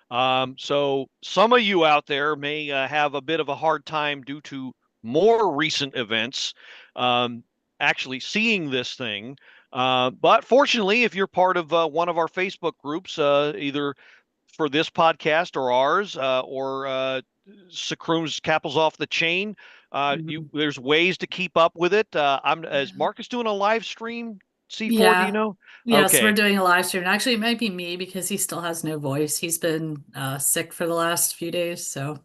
So some of you out there may have a bit of a hard time due to more recent events actually seeing this thing. But fortunately, if you're part of one of our Facebook groups, either for this podcast or ours, or Sacroom's Capitals Off the Chain, there's ways to keep up with it. Is Marcus doing a live stream? C4, Yeah. do you know? Yes, Okay. we're doing a live stream. Actually, it might be me because he still has no voice. He's been sick for the last few days, so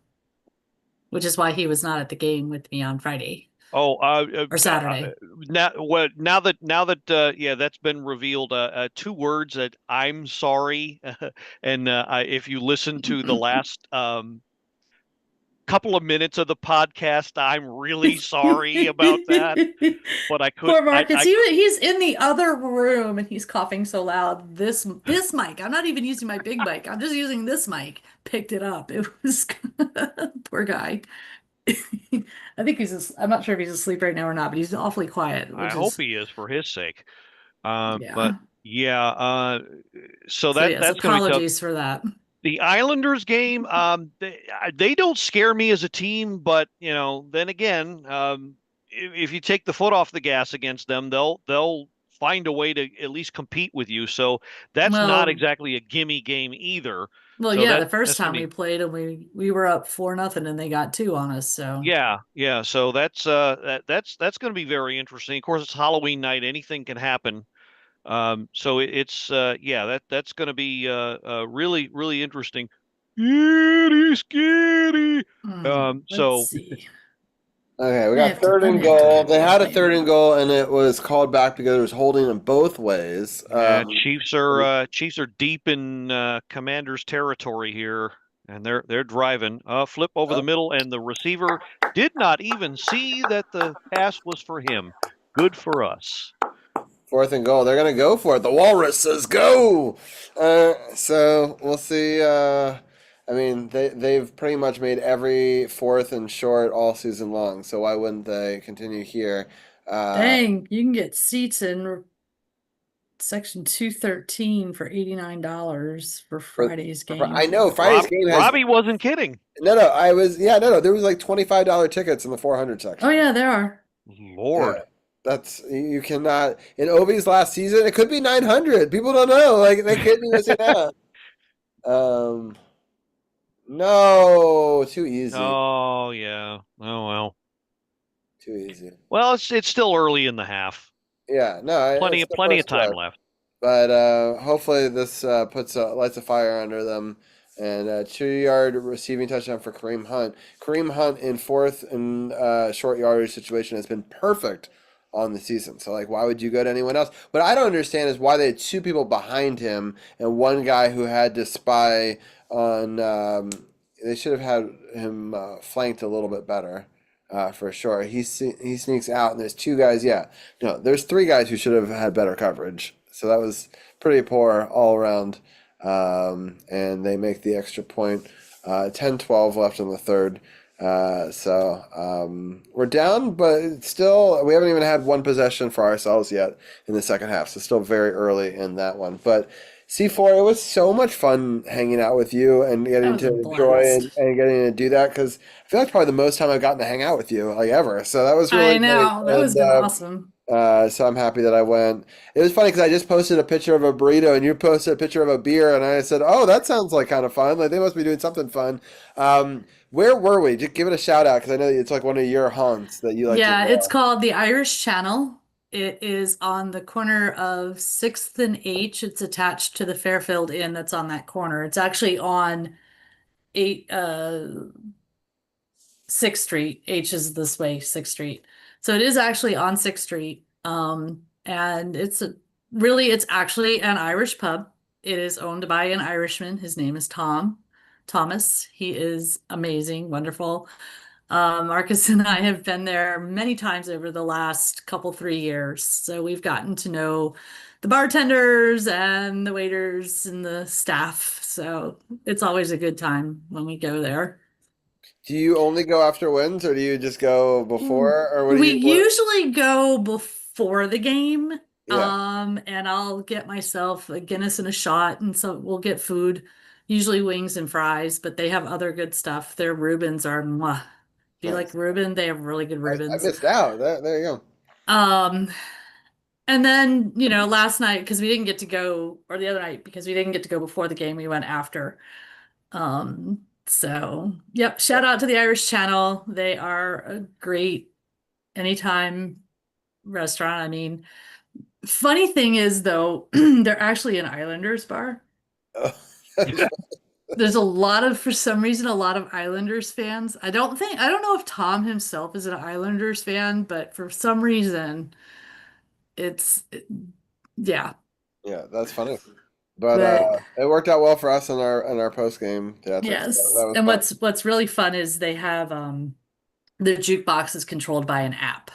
which is why he was not at the game with me on Friday. Oh, or Saturday. Now that yeah, that's been revealed. 2 words that I'm sorry, and if you listen to the last couple of minutes of the podcast, I'm really sorry about that. But I could. Poor Marcus. He's in the other room and he's coughing so loud. This mic. I'm not even using my big mic. I'm just using this mic. Picked it up. It was poor guy. I think I'm not sure if he's asleep right now or not, but he's awfully quiet. I hope he is for his sake. Yeah. But yeah, so yes, that's apologies for that. The Islanders game, they don't scare me as a team, but then again, if you take the foot off the gas against them, they'll find a way to at least compete with you. So that's not exactly a gimme game either. Well, So yeah, the first that's gonna time we be played and we were up 4-0 and they got 2 on us. So yeah. So that's going to be very interesting. Of course, it's Halloween night; anything can happen. So it's that's going to be really interesting. Scary. let's So see. Okay, we I got have to third and goal. They had a third and goal, and it was called back because it was holding them both ways. yeah, Chiefs are deep in Commanders territory here, and they're driving. Flip over the middle, and the receiver did not even see that the pass was for him. Good for us. Fourth and goal. They're going to go for it. The Walrus says go. So we'll see. I mean, they've pretty much made every fourth and short all season long. So why wouldn't they continue here? Dang, you can get seats in section 213 for $89 for Friday's game. I know Friday's game has. Robbie wasn't kidding. No. I was. Yeah. No. There was like $25 tickets in the 400 section. Oh yeah, there are. Lord. Yeah. That's you cannot in Ovi's last season. It could be 900. People don't know. Like they couldn't even say that. No, too easy. Oh yeah. Oh well. Too easy. Well, it's still early in the half. Yeah, no, Plenty of time left. But hopefully this lights a fire under them. And 2-yard receiving touchdown for Kareem Hunt. Kareem Hunt in fourth and short yardage situation has been perfect on the season. So, like, why would you go to anyone else? What I don't understand is why they had 2 people behind him and one guy who had to spy on. They should have had him flanked a little bit better. For sure. He sneaks out, and there's 2 guys. Yeah. No, there's 3 guys who should have had better coverage. So that was pretty poor all around. And they make the extra point. 10-12 left in the third. So we're down, but still, we haven't even had one possession for ourselves yet in the second half. So still very early in that one. But C4, it was so much fun hanging out with you and getting to enjoy and getting to do that because I feel like probably the most time I've gotten to hang out with you like ever. So that was really I know. great. That was awesome. So I'm happy that I went. It was funny because I just posted a picture of a burrito and you posted a picture of a beer and I said, oh, that sounds like kind of fun. Like they must be doing something fun. Where were we? Just give it a shout out because I know it's like one of your haunts that you like. Yeah, it's called the Irish Channel. It is on the corner of 6th and H. It's attached to the Fairfield Inn that's on that corner. It's actually on 6th Street. H is this way, 6th Street. So it is actually on 6th Street. And it's actually an Irish pub. It is owned by an Irishman. His name is Thomas. He is amazing, wonderful. Marcus and I have been there many times over the last 3 years. So we've gotten to know the bartenders and the waiters and the staff. So it's always a good time when we go there. Do you only go after wins or do you just go before? Or we usually go before the game. Yeah. And I'll get myself a Guinness and a shot. And so we'll get food, usually wings and fries, but they have other good stuff. Their Rubens are mwah. Do you like Reuben? They have really good Reubens. I missed out. There you go. And then, last night, because we didn't get to go, or the other night, because we didn't get to go before the game, we went after. So, yep, shout out to the Irish Channel. They are a great anytime restaurant. I mean, funny thing is, though, they're actually an Islanders bar. There's for some reason, a lot of Islanders fans. I don't know if Tom himself is an Islanders fan, but for some reason, yeah. Yeah, that's funny. But it worked out well for us in our post game. Yes, and what's really fun is they have the jukebox is controlled by an app.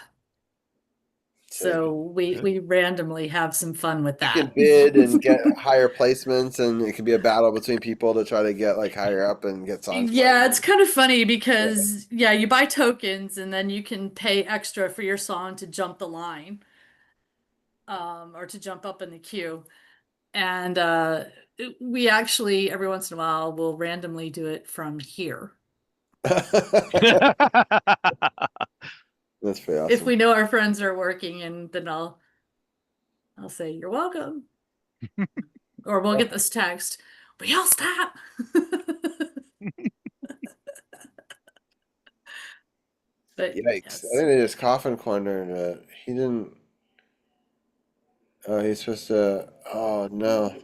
So we randomly have some fun with that. You can bid and get higher placements, and it can be a battle between people to try to get like higher up and get songs. Yeah, it's kind of funny because you buy tokens and then you can pay extra for your song to jump the line, or to jump up in the queue. And we actually every once in a while will randomly do it from here. That's pretty awesome. If we know our friends are working, and then I'll say, you're welcome. Or we'll get this text. will y'all stop? But Yikes! I yes. think they just coffin cornered it. He didn't. Oh, he's supposed to. Oh no!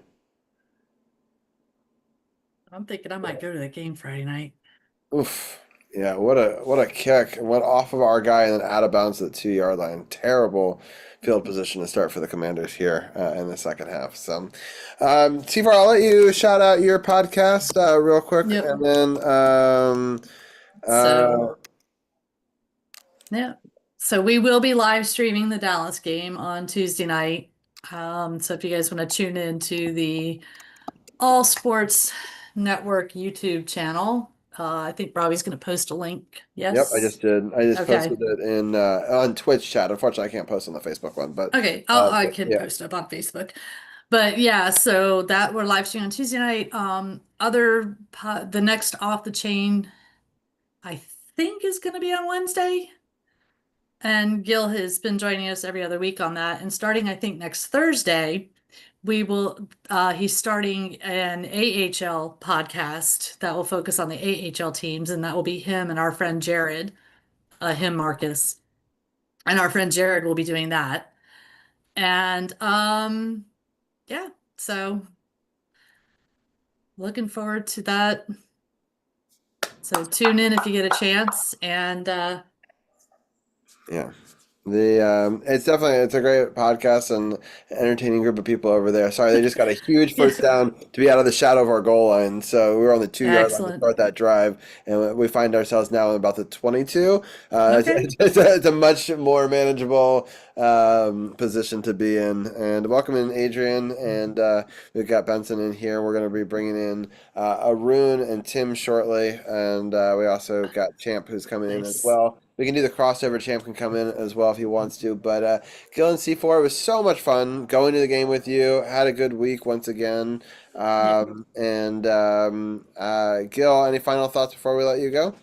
I'm thinking I might go to the game Friday night. Oof! Yeah, what a kick! It went off of our guy and then out of bounds at the 2 yard line. Terrible field position to start for the Commanders here in the second half. So, C4, I'll let you shout out your podcast real quick, Yep. and then So yeah. So we will be live streaming the Dallas game on Tuesday night. So if you guys want to tune in to the All Sports Network YouTube channel, I think Robbie's going to post a link. Yep, Yes. I just did. I just Okay. posted it in on Twitch chat. Unfortunately, I can't post on the Facebook one, but Okay, I can yeah. post up on Facebook. But yeah, so that we're live streaming on Tuesday night. The next Off the Chain, I think, is going to be on Wednesday. And Gil has been joining us every other week on that. And starting, I think, next Thursday, he's starting an AHL podcast that will focus on the AHL teams, and that will be him and our friend Jared, Marcus, and our friend Jared will be doing that. And yeah, so looking forward to that. So tune in if you get a chance, and Yeah. It's a great podcast and entertaining group of people over there. Sorry, they just got a huge first down to be out of the shadow of our goal line. So we were on the 2 yard line to excellent. start that drive, and we find ourselves now in about the 22. Okay. It's a much more manageable position to be in. And welcome in Adrian, and we've got Benson in here. We're going to be bringing in Arun and Tim shortly, and we also got Champ who's coming in as Nice. well. We can do the crossover. Champ can come in as well if he wants to. But Gil and C4, it was so much fun going to the game with you. Had a good week once again. And Gil, any final thoughts before we let you go?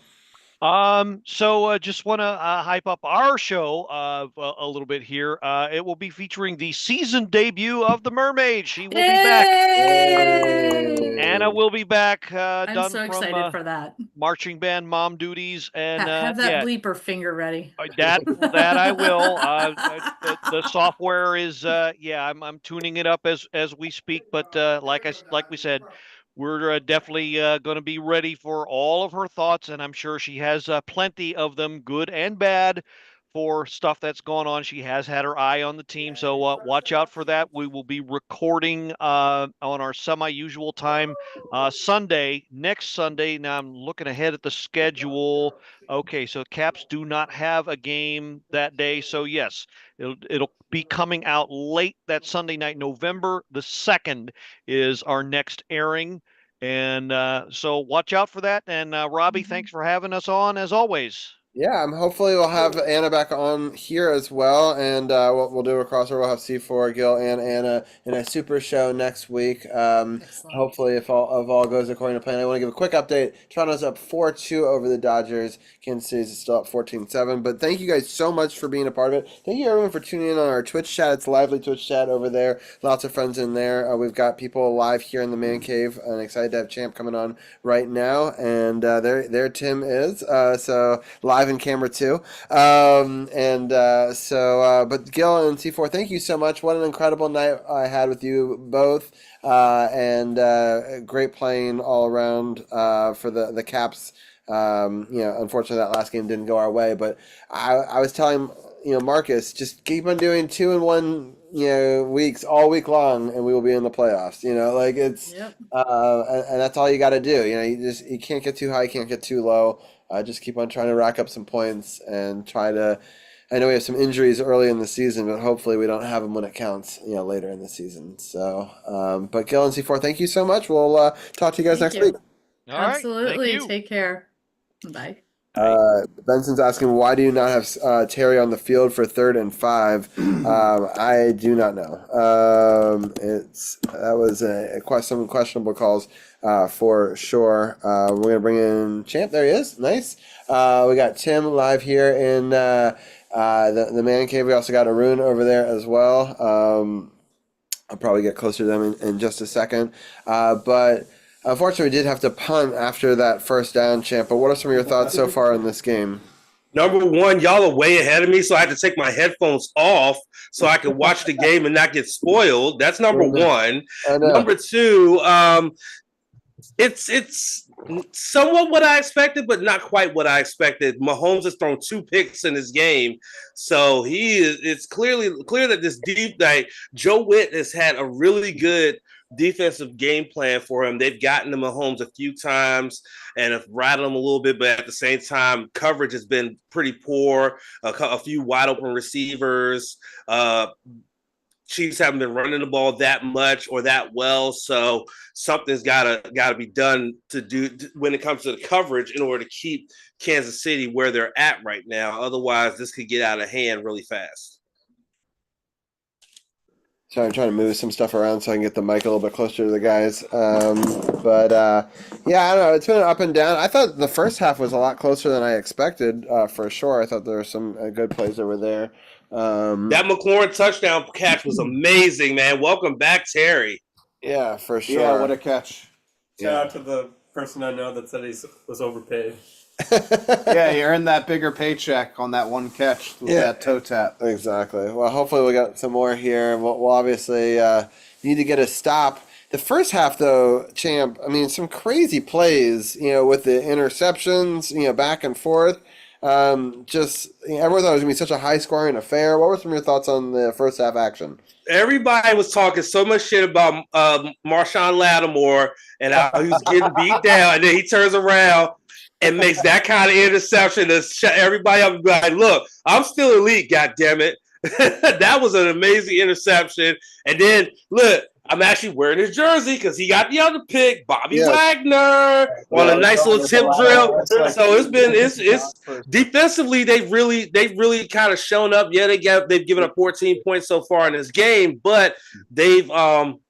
So just want to hype up our show a little bit here. It will be featuring the season debut of the Mermaid. She will be back. Yay! Anna will be back, I'm done so from excited for that. marching band mom duties, and Have that yeah, bleeper finger ready. that I will. The software is yeah, I'm tuning it up as we speak. But like we said, we're definitely going to be ready for all of her thoughts, and I'm sure she has plenty of them, good and bad, for stuff that's gone on. She has had her eye on the team, so watch out for that. We will be recording on our semi-usual time next Sunday. Now I'm looking ahead at the schedule. Okay, so Caps do not have a game that day, so yes, it'll be coming out late that Sunday night. November the 2nd is our next airing. And so watch out for that. And Robbie, thanks for having us on as always. Yeah, hopefully we'll have Anna back on here as well, and we'll do a crossover. We'll have C4, Gil, and Anna in a super show next week. Hopefully, if all goes according to plan. I want to give a quick update. Toronto's up 4-2 over the Dodgers. Kansas City is still up 14-7. But thank you guys so much for being a part of it. Thank you everyone for tuning in on our Twitch chat. It's a lively Twitch chat over there. Lots of friends in there. We've got people live here in the man cave, and excited to have Champ coming on right now. And there Tim is. So live in camera too. But Gil and C4, thank you so much. What an incredible night I had with you both. Great playing all around for the Caps. Unfortunately that last game didn't go our way, but I was telling Marcus, just keep on doing 2-1 weeks all week long, and we will be in the playoffs. It's Yep. and that's all you got to do. You can't get too high, you can't get too low. Just keep on trying to rack up some points and try to. I know we have some injuries early in the season, but hopefully we don't have them when it counts. Later in the season. So, but Gil and C4, thank you so much. We'll talk to you guys next week. All right, Absolutely. thank you. Take care. Bye. Benson's asking, why do you not have Terry on the field for 3rd and 5? I do not know. That was some questionable calls for sure. We're gonna bring in Champ. There he is. Nice. We got Tim live here in the man cave. We also got Arun over there as well. I'll probably get closer to them in just a second. But Unfortunately, we did have to punt after that first down, Champ. But what are some of your thoughts so far in this game? Number one, y'all are way ahead of me, so I had to take my headphones off so I could watch the game and not get spoiled. That's number one. Number two, it's somewhat what I expected, but not quite what I expected. Mahomes has thrown 2 picks in this game, so it's clear that this Joe Witt has had a really good defensive game plan for him. They've gotten to Mahomes a few times and have rattled him a little bit, but at the same time, coverage has been pretty poor. A few wide open receivers. Chiefs haven't been running the ball that much or that well, so something's gotta be done when it comes to the coverage in order to keep Kansas City where they're at right now. Otherwise, this could get out of hand really fast. Sorry, I'm trying to move some stuff around so I can get the mic a little bit closer to the guys. Yeah, I don't know. It's been up and down. I thought the first half was a lot closer than I expected, for sure. I thought there were some good plays over there. That McLaurin touchdown catch was amazing, man. Welcome back, Terry. Yeah, for sure. Yeah, what a catch. Shout out to the person I know that said he was overpaid. Yeah, he earned that bigger paycheck on that one catch with that toe tap. Exactly. Well, hopefully we got some more here. We'll obviously need to get a stop. The first half, though, Champ, I mean, some crazy plays, with the interceptions, back and forth. Everyone thought it was going to be such a high-scoring affair. What were some of your thoughts on the first half action? Everybody was talking so much shit about Marshawn Lattimore and how he was getting beat down, and then he turns around and makes that kind of interception to shut everybody up and be like, look, I'm still elite, goddammit. That was an amazing interception. And then, look, I'm actually wearing his jersey because he got the other pick, Bobby Wagner, on a nice little tip drill. So it's defensively, they've really kind of shown up. Yeah, they've given up 14 points so far in this game, but they've shown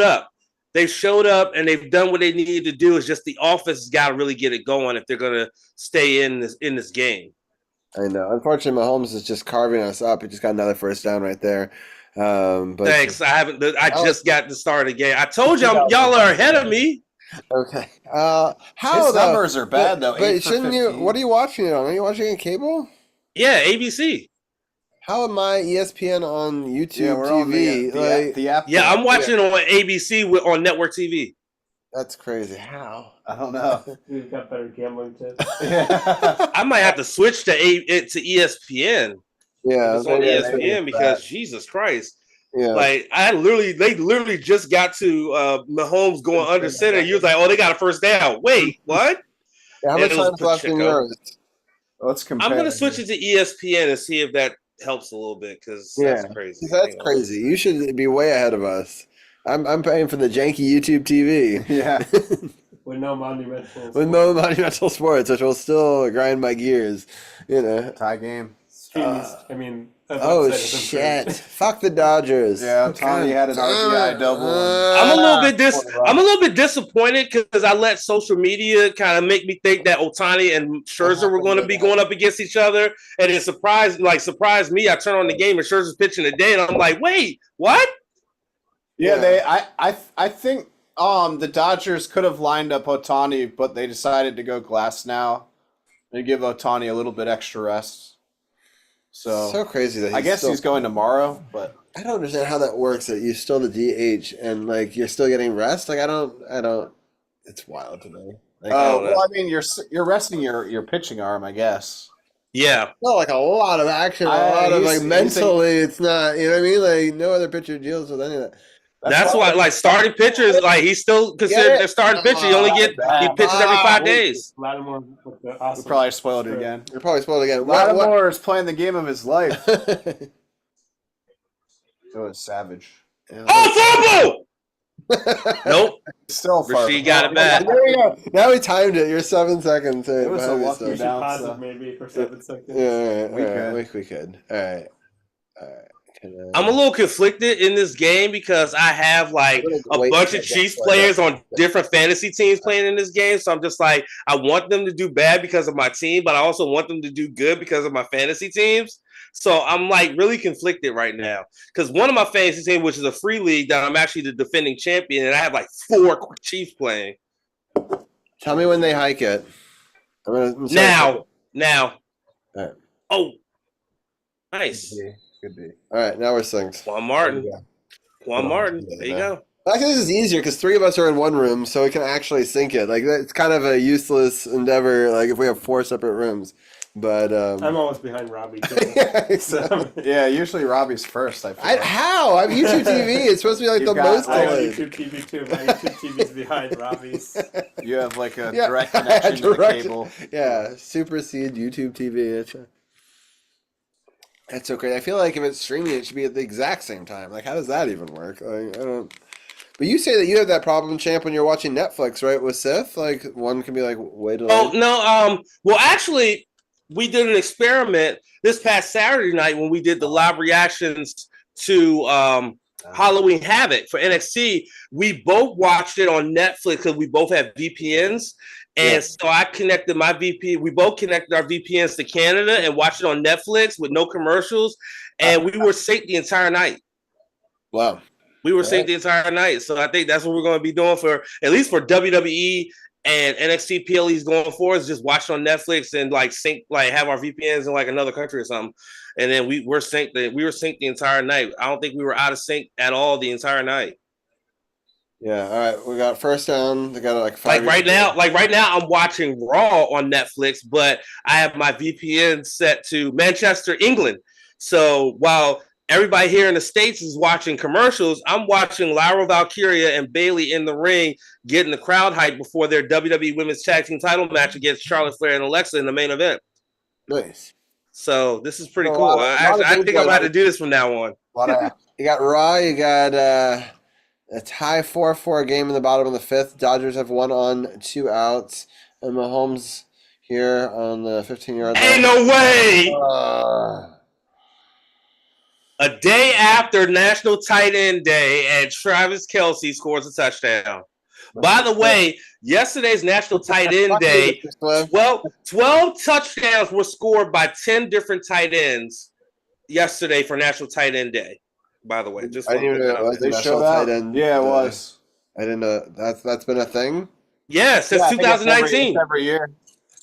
up. They showed up and they've done what they needed to do. It's just the offense has got to really get it going if they're going to stay in this game. I know. Unfortunately, Mahomes is just carving us up. He just got another first down right there. But thanks. I just got to start the game. I told y'all are ahead of me. Okay. His numbers are bad though. But shouldn't you? What are you watching it on? Are you watching it on cable? Yeah, ABC. How am I ESPN on YouTube TV? On the app. Yeah, I'm watching it on ABC on network TV. That's crazy. How? I don't know. We've got better gambling tips. I might have to switch to ESPN. Yeah, it's on ESPN because Jesus Christ. Yeah. Like they literally just got to Mahomes going under center. You was like, oh, they got a first down. Wait, what? Yeah, how much time is left in yours? Let's compare. I'm gonna switch it to ESPN and see if that helps a little bit because that's crazy. That's crazy. You should be way ahead of us. I'm paying for the janky YouTube TV. Yeah. With no monumental sports, which will still grind my gears. Tie game. I mean, oh shit! Fuck the Dodgers. Yeah, Tommy had an RBI double. I'm a little bit disappointed because I let social media kind of make me think that Ohtani and Scherzer were going to be going up against each other, and it surprised me. I turn on the game and Scherzer's pitching today, and I'm like, wait, what? Yeah, I think the Dodgers could have lined up Ohtani, but they decided to go Glass now and give Ohtani a little bit extra rest. So crazy that I guess he's going tomorrow, but I don't understand how that works. That you're still the DH and you're still getting rest. I don't. It's wild to me. Well, I mean, you're resting your pitching arm, I guess. Yeah. Not a lot of action, a lot of mentally. It's not. You know what I mean? No other pitcher deals with any of that. That's why, starting pitchers, he's still considered their starting pitcher. He pitches every 5 days. Lattimore with the awesome. We probably spoiled it again. You're probably spoiled again. Lattimore is playing the game of his life. It was savage. Oh, fumble! Nope. Still far. She got it back. There we go. Now we timed it. You're 7 seconds. It was a lucky down. Positive maybe for 7 seconds. Yeah, we could. All right. I'm a little conflicted in this game because I have a bunch of Chiefs players on different fantasy teams playing in this game. So I'm just I want them to do bad because of my team, but I also want them to do good because of my fantasy teams. So I'm like really conflicted right now because one of my fantasy teams, which is a free league, that I'm actually the defending champion, and I have like 4 Chiefs playing. Tell me when they hike it. Now. All right. Oh, nice. Could be. All right, now we're synced. Juan Martin. There you go. Actually, this is easier because 3 of us are in one room, so we can actually sync it. Like, it's kind of a useless endeavor, like, if we have 4 separate rooms. But I'm always behind Robbie, too. Yeah, usually Robbie's first, I feel like. How? I'm YouTube TV. It's supposed to be, like, the most I have delayed. YouTube TV, too. My YouTube TV's behind Robbie's. You have, like, a direct connection to the cable. Yeah, supersede YouTube TV. That's so great. I feel like if it's streaming, it should be at the exact same time. Like, how does that even work? Like, I don't... But you say that you have that problem, Champ, when you're watching Netflix, right, with Sith? Like, one can be, like, way delayed. Oh, no. Well, actually, we did an experiment this past Saturday night when we did the live reactions to Halloween Havoc for NXT. We both watched it on Netflix because we both have VPNs. And so I connected my VPN. We both connected our VPNs to Canada and watched it on Netflix with no commercials. And we were synced the entire night. Wow. We were synced the entire night. So I think that's what we're going to be doing for, at least for WWE and NXT PLEs going forward, is just watch on Netflix and like sync, like have our VPNs in like another country or something. And then we were synced the entire night. I don't think we were out of sync at all the entire night. Yeah, all right. We got first down. They got like 5. Like right now, I'm watching Raw on Netflix, but I have my VPN set to Manchester, England. So while everybody here in the States is watching commercials, I'm watching Lyra Valkyria and Bayley in the ring, getting the crowd hyped before their WWE Women's Tag Team title match against Charlotte Flair and Alexa in the main event. Nice. So this is pretty cool. I think I'm about to do this from now on. You got Raw. You got a tie 4-4 game in the bottom of the 5th. Dodgers have 1 on, 2 outs. And Mahomes here on the 15-yard line. Ain't no way! A day after National Tight End Day, and Travis Kelce scores a touchdown. By the way, yesterday's National Tight End Day, 12 touchdowns were scored by 10 different tight ends yesterday for National Tight End Day. By the way, just I didn't even know they show that. Yeah, it was. I didn't know that's been a thing. Yeah, since 2019. Every year.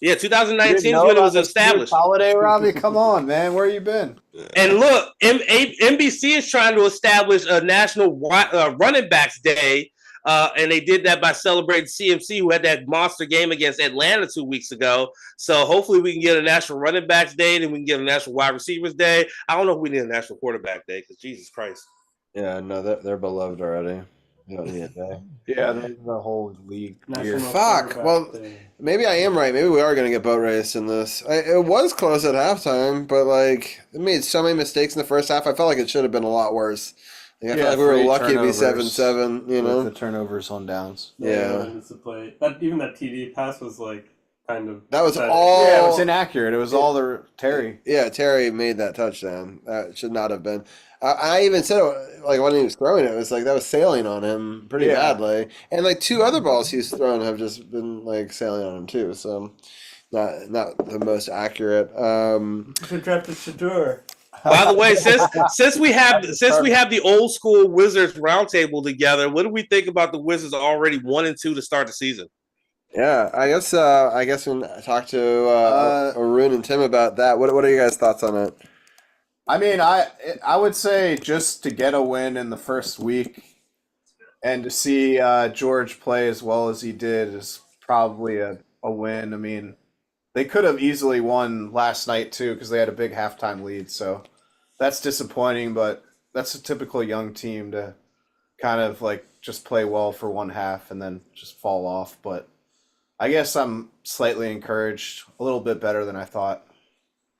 Yeah, 2019 is when it was established. Holiday, Robbie, come on, man, where you been? And look, NBC is trying to establish a national running backs day, and they did that by celebrating CMC, who had that monster game against Atlanta 2 weeks ago. So hopefully we can get a national running backs day, and we can get a national wide receivers day. I don't know if we need a national quarterback day, because Jesus Christ. Yeah, no, they're beloved already. You don't need a day. Yeah, the whole league. Fuck. Well, maybe I am right. Maybe we are going to get boat race in this. It was close at halftime, but like it made so many mistakes in the first half. I felt like it should have been a lot worse. Like, I feel like we were lucky to be 7-7. You know, with the turnovers on downs. Yeah. Even that TD pass was like kind of. That was all. Yeah, it was inaccurate. It was all the Terry. Yeah, Terry made that touchdown. That should not have been. I even said it, like when he was throwing it, it was like that was sailing on him pretty badly. And like 2 other balls he's thrown have just been like sailing on him too. So not the most accurate. Drafted Shador. By the way, since we have the old school Wizards roundtable together, what do we think about the Wizards already 1-2 to start the season? Yeah, I guess when I talk to Arun and Tim about that, what are you guys' thoughts on it? I mean, I would say just to get a win in the first week and to see George play as well as he did is probably a win. I mean, they could have easily won last night too because they had a big halftime lead. So that's disappointing, but that's a typical young team to kind of like just play well for one half and then just fall off. But I guess I'm slightly encouraged, a little bit better than I thought.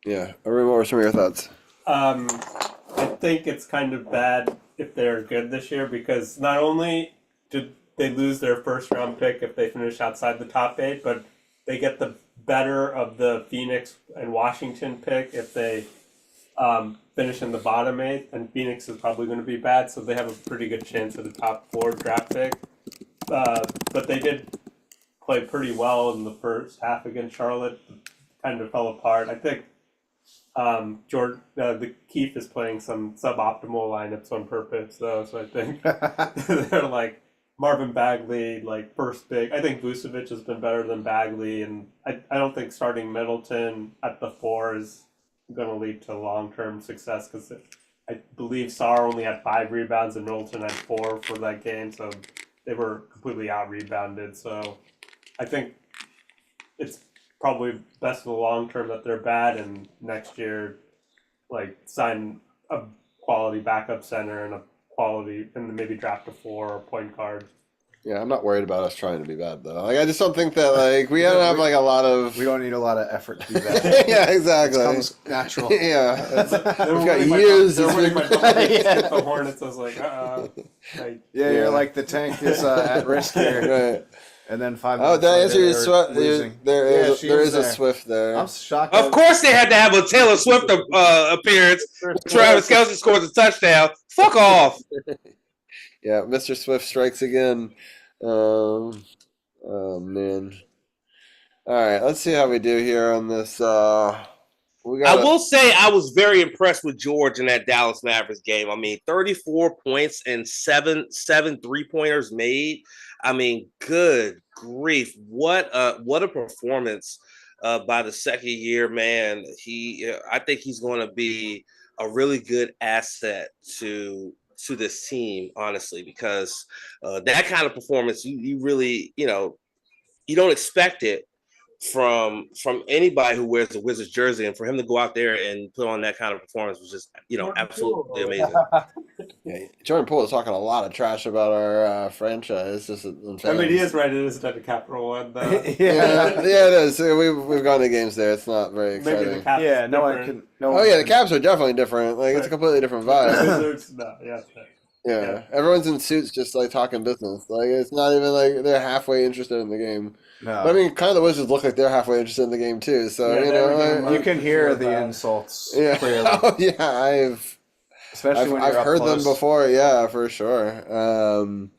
Yeah. Arun, what were some of your thoughts? I think it's kind of bad if they're good this year because not only did they lose their first round pick if they finish outside the top 8, but they get the better of the Phoenix and Washington pick if they finish in the bottom 8, and Phoenix is probably going to be bad, so they have a pretty good chance at the top 4 draft pick. But they did play pretty well in the first half against Charlotte. Kind of fell apart. I think The Keefe is playing some suboptimal lineups on purpose, though. So I think they're like Marvin Bagley, like first pick. I think Vucevic has been better than Bagley, and I don't think starting Middleton at the 4 is going to lead to long-term success because I believe Sarr only had 5 rebounds and Middleton had 4 for that game, so they were completely out-rebounded. So I think it's probably best in the long term that they're bad, and next year, like, sign a quality backup center and then maybe draft a 4 or point guard. Yeah, I'm not worried about us trying to be bad though. Like, I just don't think that like we don't have like a lot of. We don't need a lot of effort to be bad. Yeah, exactly. It comes natural. Yeah, we've got years. They're winning my the Hornets. I was like, you're like the tank is at risk here. Right. And then 5 Oh, minutes did I later, answer your they're Swift? There is a Swift there. I'm shocked. Of course, they had to have a Taylor Swift appearance. Travis Kelce scores a touchdown. Fuck off. Yeah, Mr. Swift strikes again. Oh man. All right, let's see how we do here on this. I will say I was very impressed with George in that Dallas Mavericks game. I mean, 34 points and seven 3-pointers made. I mean, good grief. What a performance by the second year, man. I think he's going to be a really good asset to this team, honestly, because that kind of performance, you really, you don't expect it from anybody who wears the Wizards jersey, and for him to go out there and put on that kind of performance was just, absolutely amazing. Yeah, Jordan Poole is talking a lot of trash about our franchise. Just I mean, he is right. It is at a Capital One, though. yeah, it is. We've gone to games there. It's not very exciting. Maybe the Caps yeah, no one can. The Caps are definitely different. Like, it's a completely different vibe. Wizards, no, Yeah, everyone's in suits, just like talking business. Like, it's not even like they're halfway interested in the game. No. But I mean, kind of the Wizards look like they're halfway interested in the game too. So you can hear the insults. Yeah, clearly. Oh, yeah, I've heard them before. Yeah, for sure. So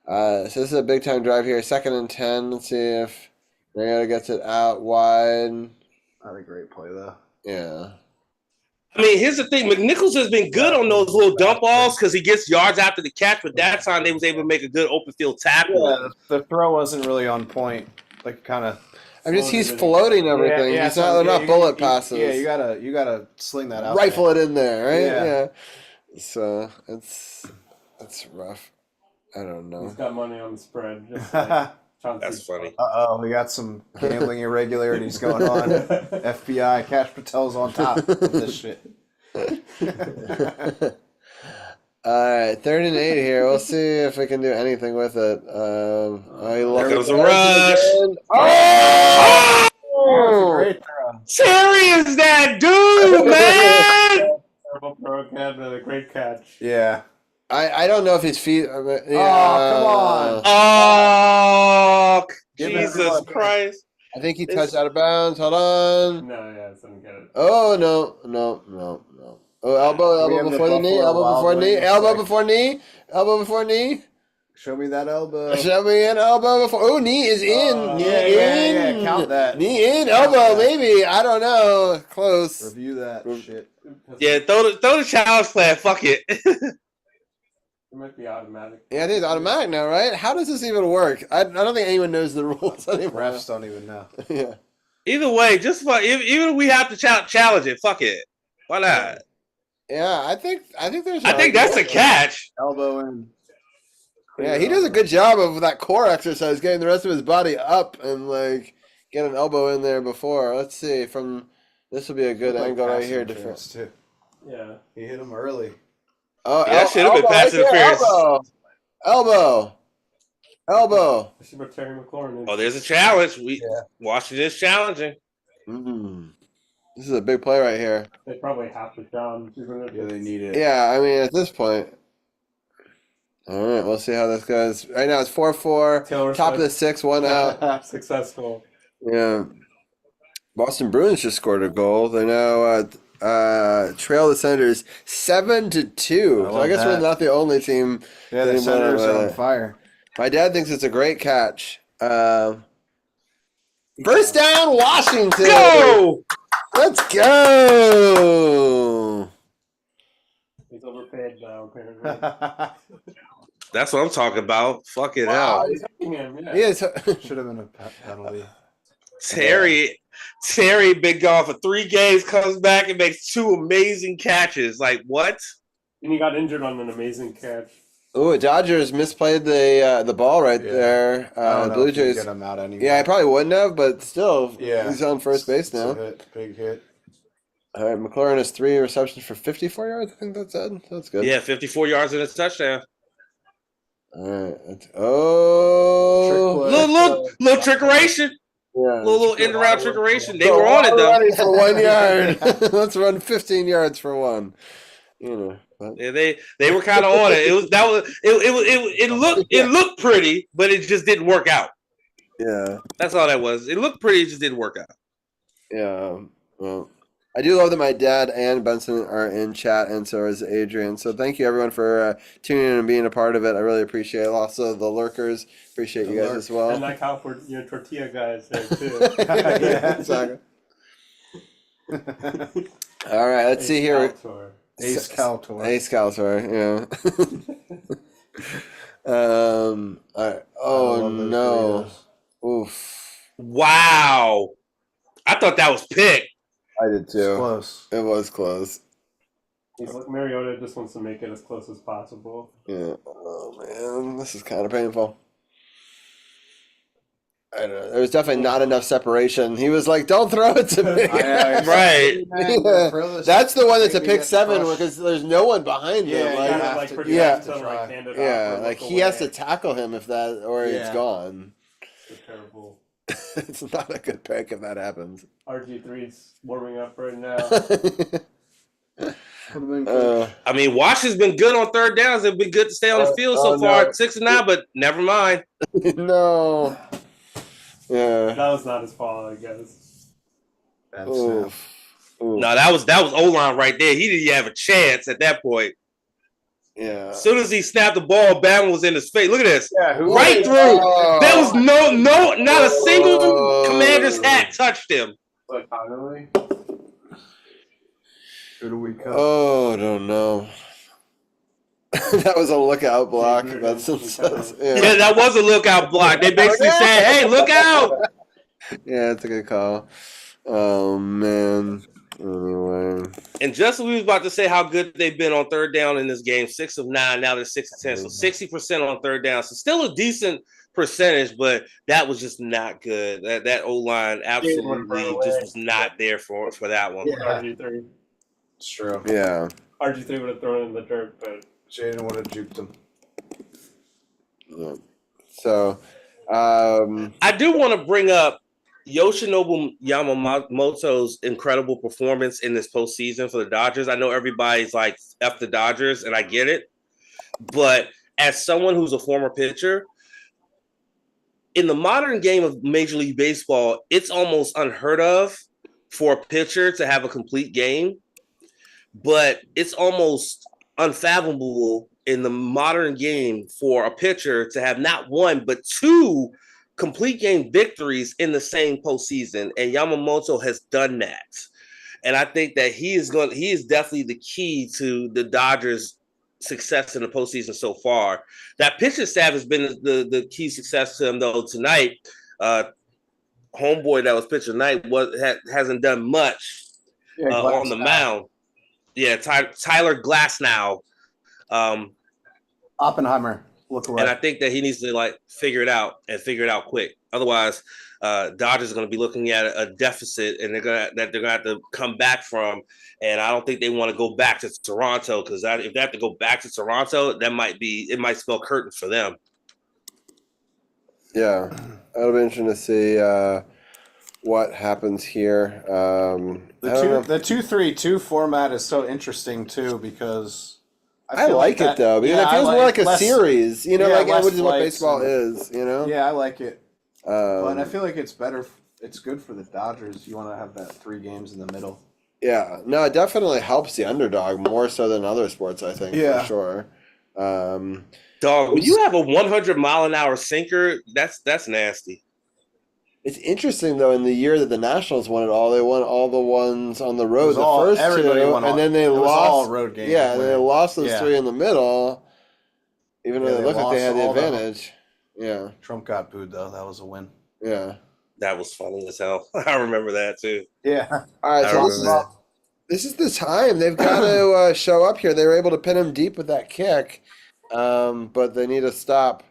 this is a big time drive here. 2nd and 10. Let's see if Mariota gets it out wide. Not a great play though. Yeah. I mean, here's the thing. McNichols has been good on those little dump balls because he gets yards after the catch, but that time they was able to make a good open field tackle. Yeah, the throw wasn't really on point. Like, kind of. I mean, he's floating everything. Yeah, they're not bullet passes. Yeah, you gotta sling that out. Rifle it in there, right? Yeah. So it's rough. I don't know. He's got money on the spread. Just like That's funny. We got some gambling irregularities going on. FBI, Cash Patel's on top of this shit. All right, 3rd and 8 here. We'll see if we can do anything with it. There was a rush. Great throw. Terry is that dude, man. terrible throw again, but a great catch. Yeah. I don't know if his feet. Come on. Oh, Jesus Christ. I think he touched out of bounds. Hold on. No, yeah, I didn't get it. Oh, no. Oh, elbow before the knee, elbow before knee. Show me that elbow. Show me an elbow before. Oh, knee is in. Yeah, count that. Knee in, elbow, maybe. I don't know. Close. Review that shit. Yeah, throw the challenge flag. Fuck it. It might be automatic. Yeah, I think it's automatic now, right? How does this even work? I don't think anyone knows the rules anymore. Refs don't even know. Yeah. Either way, just fuck. Even if we have to challenge it, fuck it. Why not? Yeah, I think there's. I think that's a catch. Elbow in. Yeah, he does a good job of that core exercise, getting the rest of his body up and like get an elbow in there before. Let's see. This will be a good angle right here. Too. Yeah, he hit him early. Oh, yeah, that should have been pass interference. Elbow. I should put Terry McLaurin in. Oh, there's a challenge. Washington's challenging. This is a big play right here. They probably have to down. Yeah, they need it. Yeah, I mean, at this point. All right, we'll see how this goes. Right now it's 4-4. Top of the 6, 1 out. Successful. Yeah. Boston Bruins just scored a goal. They now trail the Senators 7-2. So I guess we're not the only team. Yeah, the Senators are on fire. My dad thinks it's a great catch. First down, Washington. Go! Let's go. He's overpaid now, apparently. That's what I'm talking about. Fucking Wow, hell. he's hitting him, yeah. He is. Should have been a penalty. Terry been gone for 3 games, comes back and makes 2 amazing catches. Like, what? And he got injured on an amazing catch. Ooh, Dodgers misplayed the ball right there. I don't know Blue if you Jays. get him out anymore. Yeah, I probably wouldn't have, but still, Yeah. he's on first base now. It's a hit, big hit. All right, McLaurin has 3 receptions for 54 yards. I think that's it. That's good. Yeah, 54 yards and a touchdown. All right. Oh. Little trickeration. Yeah. Little end-around trickeration. They were on it, though. Running for 1 yard. Let's run 15 yards for 1. You know. But... Yeah, they were kind of on it. It looked pretty, but it just didn't work out. Yeah. That's all that was. It looked pretty, it just didn't work out. Yeah. Well, I do love that my dad and Benson are in chat, and so is Adrian. So thank you, everyone, for tuning in and being a part of it. I really appreciate it. Also, the lurkers, appreciate you guys as well. And like how for your tortilla guys there, too. Yeah, exactly. All right, let's see here. Ace Caltor. Ace Caltor, yeah. All right. Oh, no. Oof. Wow. I thought that was pick. I did too. Close. It was close. He's like, Mariota just wants to make it as close as possible. Yeah. Oh man, this is kind of painful. I don't know. There was definitely not enough separation. He was like, "Don't throw it to me." Right. Yeah. That's the one that's a pick 7 because there's no one behind him. Like he has to tackle him if that, or it's gone. It's terrible. It's not a good pick if that happens. RG3's warming up right now. I mean, Wash has been good on third downs. It's been good to stay on the field so far. 6-9, but never mind. No. Yeah. That was not his fault, I guess. Oof. No, that was O-line right there. He didn't even have a chance at that point. Yeah. As soon as he snapped the ball, Bama was in his face. Look at this. Yeah, right through. There was not a single Commander's hat touched him. Like, finally? Who do we cut? Oh, I don't know. That was a lookout block. That's Yeah, that was a lookout block. They basically said, "Hey, look out!" Yeah, it's a good call. Oh man. Anyway. And just as we was about to say how good they've been on third down in this game, 6 of 9. Now they're 6 of 10, so 60% on third down. So still a decent percentage, but that was just not good. That O-line absolutely just was not there for that one. Yeah. RG3. It's true. Yeah. RG3 would have thrown it in the dirt, but Jaden would have juked him. Yeah. So, I do want to bring up Yoshinobu Yamamoto's incredible performance in this postseason for the Dodgers. I know everybody's like, F the Dodgers, and I get it. But as someone who's a former pitcher, in the modern game of Major League Baseball, it's almost unheard of for a pitcher to have a complete game. But it's almost unfathomable in the modern game for a pitcher to have not 1, but 2 complete game victories in the same postseason, and Yamamoto has done that. And I think that he is definitely the key to the Dodgers' success in the postseason so far. That pitching staff has been the key success to him, though. Tonight, homeboy that was pitching tonight hasn't done much on the mound. Yeah, Tyler Glasnow. Oppenheimer. Look away. And I think that he needs to figure it out quick. Otherwise, Dodgers are going to be looking at a deficit, and they're gonna have to come back from. And I don't think they want to go back to Toronto, because if they have to go back to Toronto, it might spell curtains for them. Yeah, it'll be interesting to see what happens here. The 2-3-2 format is so interesting too, because I like it though, because it feels more like a series, which is what baseball is, Yeah, I like it. But I feel like it's better. It's good for the Dodgers. You want to have that 3 games in the middle. Yeah, no, it definitely helps the underdog more so than other sports, I think, for sure. Dog, when you have a 100-mile-an-hour sinker, that's nasty. It's interesting though. In the year that the Nationals won it all, they won all the ones on the road, the first everybody two, won all, and then they it lost. Was all road games. Yeah, and they lost those Yeah. three in the middle. Even though they looked like they had the all advantage. Yeah. Trump got booed though. That was a win. Yeah. That was funny as hell. I remember that too. Yeah. All right. So this is the time they've got to show up here. They were able to pin him deep with that kick, but they need to stop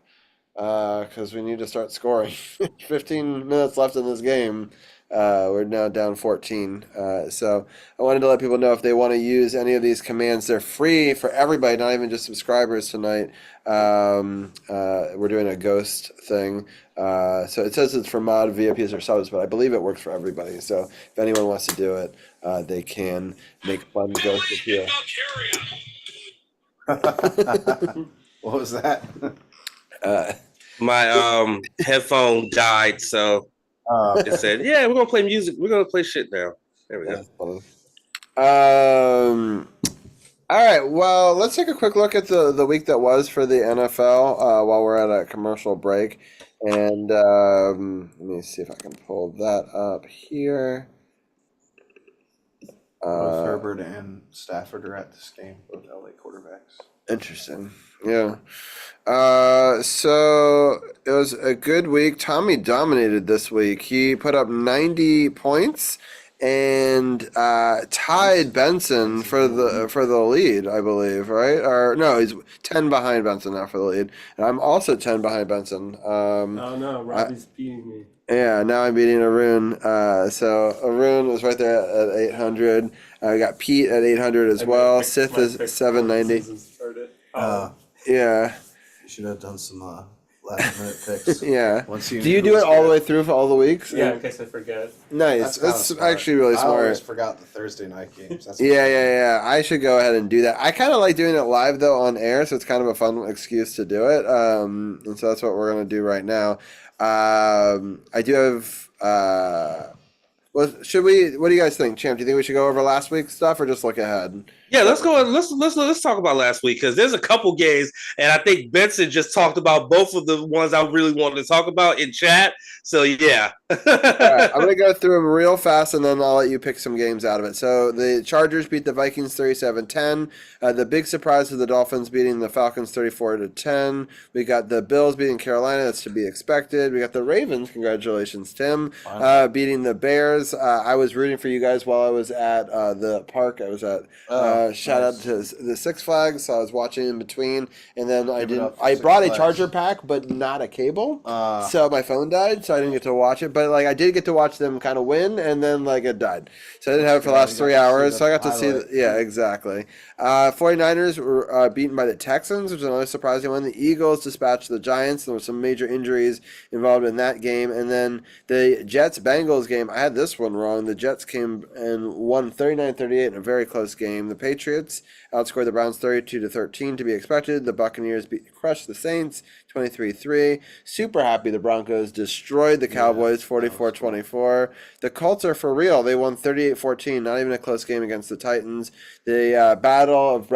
because we need to start scoring. 15 minutes left in this game. We're now down 14. So I wanted to let people know if they want to use any of these commands. They're free for everybody, not even just subscribers tonight. We're doing a ghost thing. So it says it's for mod, VIPs, or subs, but I believe it works for everybody. So if anyone wants to do it, they can make fun ghost appeal. What was that? My headphone died, so it said, "Yeah, we're gonna play music. We're gonna play shit now." There we go. All right. Well, let's take a quick look at the week that was for the NFL while we're at a commercial break, and let me see if I can pull that up here. Both Herbert and Stafford are at this game, both LA quarterbacks. Interesting. Yeah. So it was a good week. Tommy dominated this week. He put up 90 points and tied Benson for the lead, I believe, right? Or no, he's 10 behind Benson now for the lead. And I'm also 10 behind Benson. Oh no, Robbie's beating me. Yeah, now I'm beating Arun. So Arun was right there at 800. I got Pete at 800 as well. Sith is 790. Yeah. You should have done some last minute picks. Yeah. Do you do it all the way through for all the weeks? Yeah, in case I forget. Nice. That's actually really smart. I always forgot the Thursday night games. Yeah. I should go ahead and do that. I kind of like doing it live though on air, so it's kind of a fun excuse to do it. And so that's what we're gonna do right now. I do have. Well, should we? What do you guys think, Champ? Do you think we should go over last week's stuff or just look ahead? Yeah, let's go. Let's talk about last week because there's a couple games, and I think Benson just talked about both of the ones I really wanted to talk about in chat. So yeah. All right, I'm gonna go through them real fast, and then I'll let you pick some games out of it. So the Chargers beat the Vikings 37-10. The big surprise is the Dolphins beating the Falcons 34-10. We got the Bills beating Carolina. That's to be expected. We got the Ravens. Congratulations, Tim. Beating the Bears. I was rooting for you guys while I was at the park. I was at. Shout out to the Six Flags. So I was watching in between, and then I brought a charger pack, but not a cable. So my phone died, so I didn't get to watch it. But like I did get to watch them kind of win, and then like it died. So I didn't have it for the last 3 hours. So I got to see. Yeah, exactly. 49ers were beaten by the Texans, which is another surprising one. The Eagles dispatched the Giants. There were some major injuries involved in that game, and then the Jets-Bengals game. I had this one wrong. The Jets came and won 39-38 in a very close game. The Patriots outscored the Browns 32-13 to be expected. The Buccaneers crushed the Saints 23-3. Super happy the Broncos destroyed the Cowboys 44-24. The Colts are for real. They won 38-14, not even a close game against the Titans. The battle of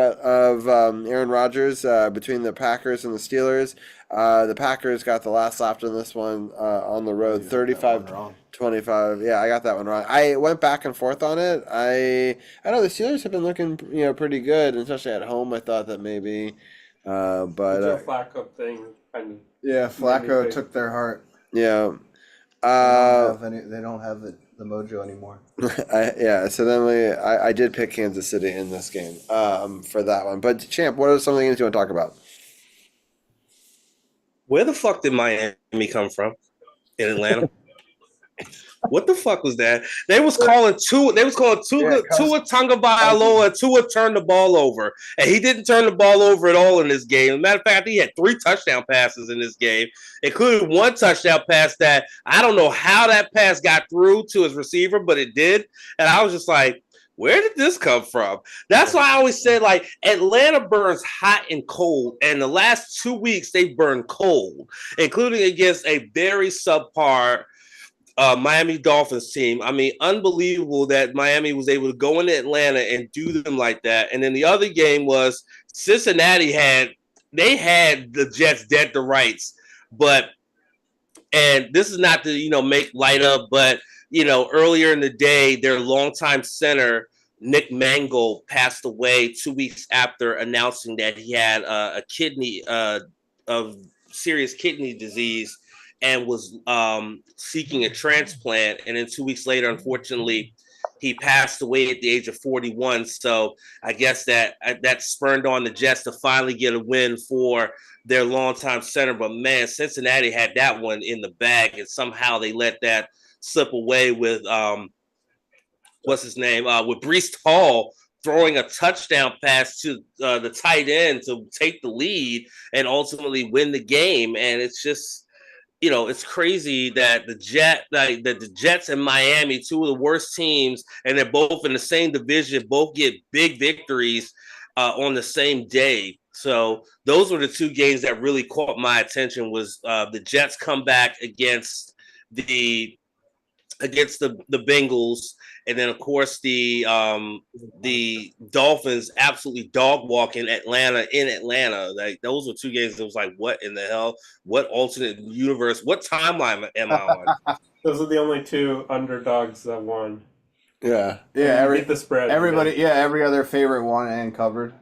Aaron Rodgers between the Packers and the Steelers. The Packers got the last laugh in this one on the road, 35-25. Yeah, I got that one wrong. I went back and forth on it. I know the Steelers have been looking, pretty good, especially at home. I thought that maybe, but the Joe Flacco thing kind of. Yeah, Flacco took their heart. Yeah. They don't have the mojo anymore. So then I did pick Kansas City in this game for that one. But Champ, what are some of the games you want to talk about? Where the fuck did Miami come from in Atlanta? What the fuck was that? They was calling Tua Tagovailoa. Tua turned the ball over, and he didn't turn the ball over at all in this game. As a matter of fact, he had 3 touchdown passes in this game, including 1 touchdown pass that I don't know how that pass got through to his receiver, but it did. And I was just like, where did this come from? That's why I always said, like, Atlanta burns hot and cold, and the last 2 weeks they burned cold, including against a very subpar Miami Dolphins team. I mean, unbelievable that Miami was able to go into Atlanta and do them like that. And then the other game was Cincinnati had the Jets dead to rights, but And this is not to, make light of, but, earlier in the day, their longtime center, Nick Mangold, passed away 2 weeks after announcing that he had a kidney, of serious kidney disease and was seeking a transplant. And then 2 weeks later, unfortunately, he passed away at the age of 41. So I guess that spurred on the Jets to finally get a win for their longtime center. But man, Cincinnati had that one in the bag, and somehow they let that slip away with what's his name? With Breece Hall throwing a touchdown pass to the tight end to take the lead and ultimately win the game. And it's just, it's crazy that the Jets and Miami, two of the worst teams, and they're both in the same division, both get big victories on the same day. So those were the two games that really caught my attention. Was the Jets come back against the Bengals, and then of course the Dolphins absolutely dog walking Atlanta in Atlanta. Like those were two games that was like, what in the hell? What alternate universe? What timeline am I on? Those are the only two underdogs that won. Yeah. Beat the spread. Every other favorite won and covered.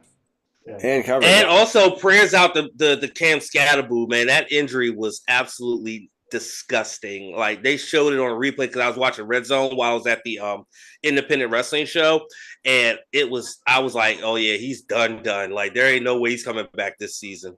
Yeah. And covered. And also prayers out the Cam Scatterboo, man. That injury was absolutely disgusting. Like they showed it on a replay because I was watching Red Zone while I was at the independent wrestling show, and I was like, oh yeah, he's done. Like there ain't no way he's coming back this season.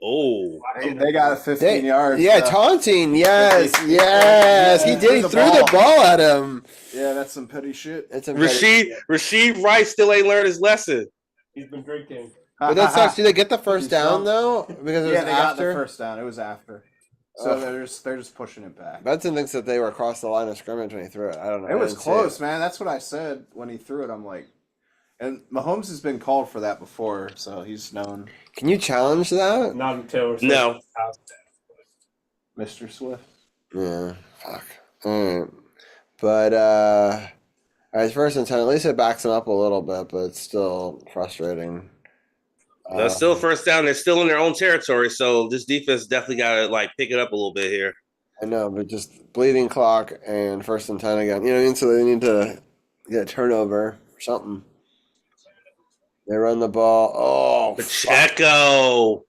Oh, they got a 15 yards. Yeah, taunting. Yes. He did. He threw the ball at him. Yeah, that's some petty shit. Rasheed Rice still ain't learned his lesson. He's been drinking. But that sucks. Did they get the first down though? Because it was they got after? the first down. It was after. So they're just pushing it back. Benson thinks that they were across the line of scrimmage when he threw it. I don't know. It was close, man. That's what I said when he threw it. I'm like, and Mahomes has been called for that before, so he's known. Can you challenge that? Not until no. Mr. Swift. Yeah. Fuck. All right. But all right, first and 10. At least it backs him up a little bit, but it's still frustrating. That's still first down. They're still in their own territory, so this defense definitely got to pick it up a little bit here. I know, but just bleeding clock and first and 10 again. You know what I mean? So they need to get a turnover or something. They run the ball. Oh, Pacheco.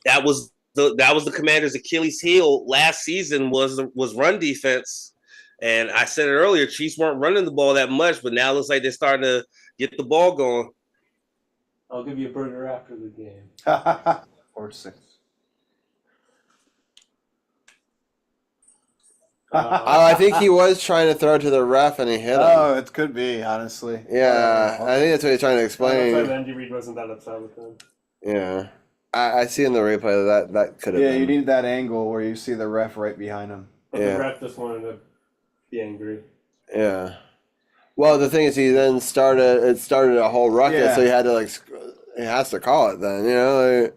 That was the Commanders' Achilles heel last season was run defense. And I said it earlier, Chiefs weren't running the ball that much, but now it looks like they're starting to get the ball going. I'll give you a burger after the game. Or 6. I think he was trying to throw to the ref and he hit him. Oh, it could be, honestly. Yeah, I think that's what he's trying to explain. Andy Reid wasn't that upset with him. Yeah. I see in the replay that could have been. Yeah, you need that angle where you see the ref right behind him. But the ref just wanted to be angry. Yeah. Well, the thing is, it started a whole ruckus, so he had to he has to call it then, There's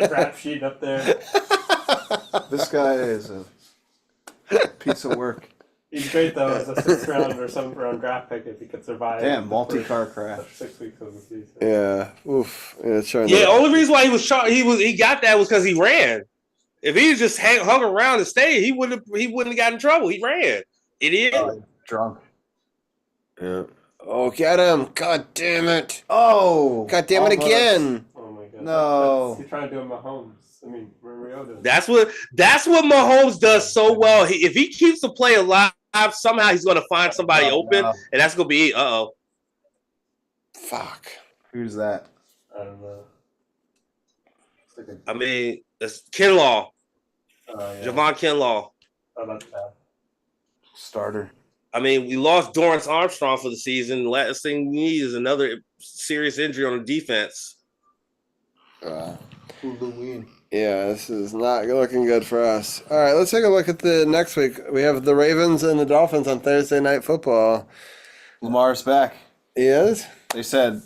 a rap sheet up there. This guy is a piece of work. He's great though as a 6th round or 7th round draft pick if he could survive. Damn, multi-car crash. 6 weeks of the season. Yeah. Oof. Yeah, only reason why he got that was because he ran. If he just hung around and stayed, he wouldn't have got in trouble. He ran. Idiot. Drunk. Yeah. Oh, get him! God damn it! Oh, God damn it again! Oh my god! No, he's trying to do it Mahomes. I mean, Mariota. That's what Mahomes does so well. If he keeps the play alive, somehow he's going to find somebody open, and that's going to be Fuck. Who's that? I don't know. I mean, it's Kinlaw. Yeah. Javon Kinlaw. How about that? Starter. I mean, we lost Dorrance Armstrong for the season. Last thing we need is another serious injury on the defense. Halloween. Yeah, this is not looking good for us. All right, let's take a look at the next week. We have the Ravens and the Dolphins on Thursday Night Football. Lamar's back. He is? They said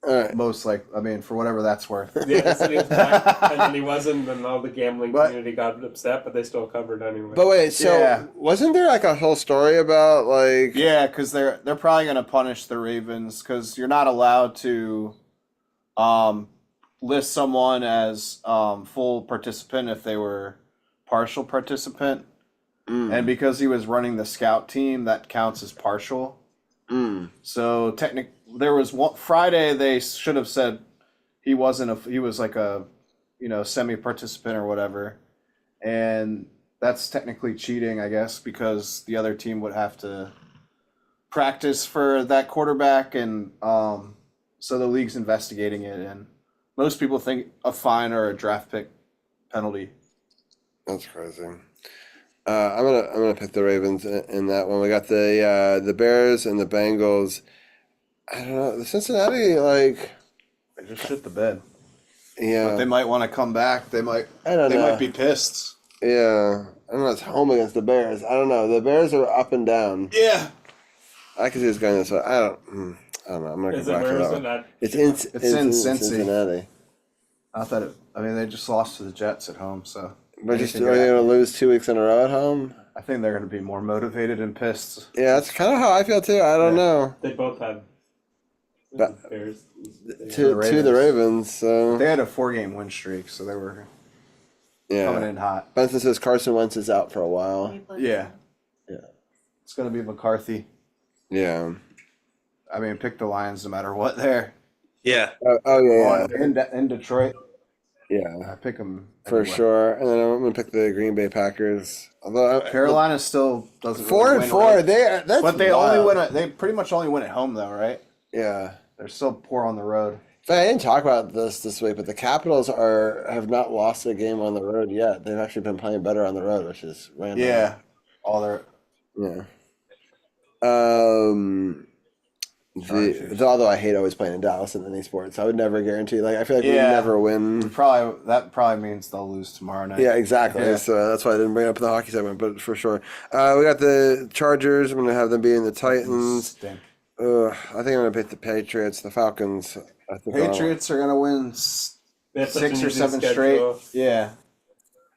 All right. Most for whatever that's worth. Yeah, they said he was back, and then he wasn't, and all the gambling community got upset, but they still covered anyway. But wait, so wasn't there like a whole story about like? Yeah, because they're probably going to punish the Ravens because you're not allowed to list someone as full participant if they were partial participant. And because he was running the scout team, that counts as partial. So there was one Friday they should have said he was like a semi-participant or whatever, and that's technically cheating, I guess, because the other team would have to practice for that quarterback, and so the league's investigating it, and most people think a fine or a draft pick penalty. That's crazy. I'm gonna pick the Ravens in that one. We got the Bears and the Bengals. I don't know. The Cincinnati, they just shit the bed. Yeah, but they might want to come back. They might. I don't know. They might be pissed. Yeah, I don't know. It's home against the Bears. I don't know. The Bears are up and down. Yeah, I can see this going this way. I don't know. I'm gonna go back to that one. It's in Cincinnati. I thought they just lost to the Jets at home, so. But are they going to lose 2 weeks in a row at home? I think they're going to be more motivated and pissed. Yeah, that's kind of how I feel too. I don't know. They both had Bears to the Ravens. So they had a 4-game win streak, so they were coming in hot. Benson says Carson Wentz is out for a while. Yeah. It's going to be McCarthy. Yeah. Pick the Lions no matter what there. Yeah. In Detroit. Yeah, I pick them for sure, and then I'm gonna pick the Green Bay Packers. Although Carolina still doesn't 4-4. They only win. They pretty much only win at home, though, right? Yeah, they're still poor on the road. But I didn't talk about this week, but the Capitals have not lost a game on the road yet. They've actually been playing better on the road, which is random. Yeah, Although I hate always playing in Dallas in any sports, I would never guarantee. I feel like we never win. That probably means they'll lose tomorrow night. Yeah, exactly. Yeah. So that's why I didn't bring up the hockey segment, but for sure, we got the Chargers. I'm going to have them being the Titans. I think I'm going to pick the Patriots, the Falcons. I think Patriots are going to win 6 or 7 straight. Yeah,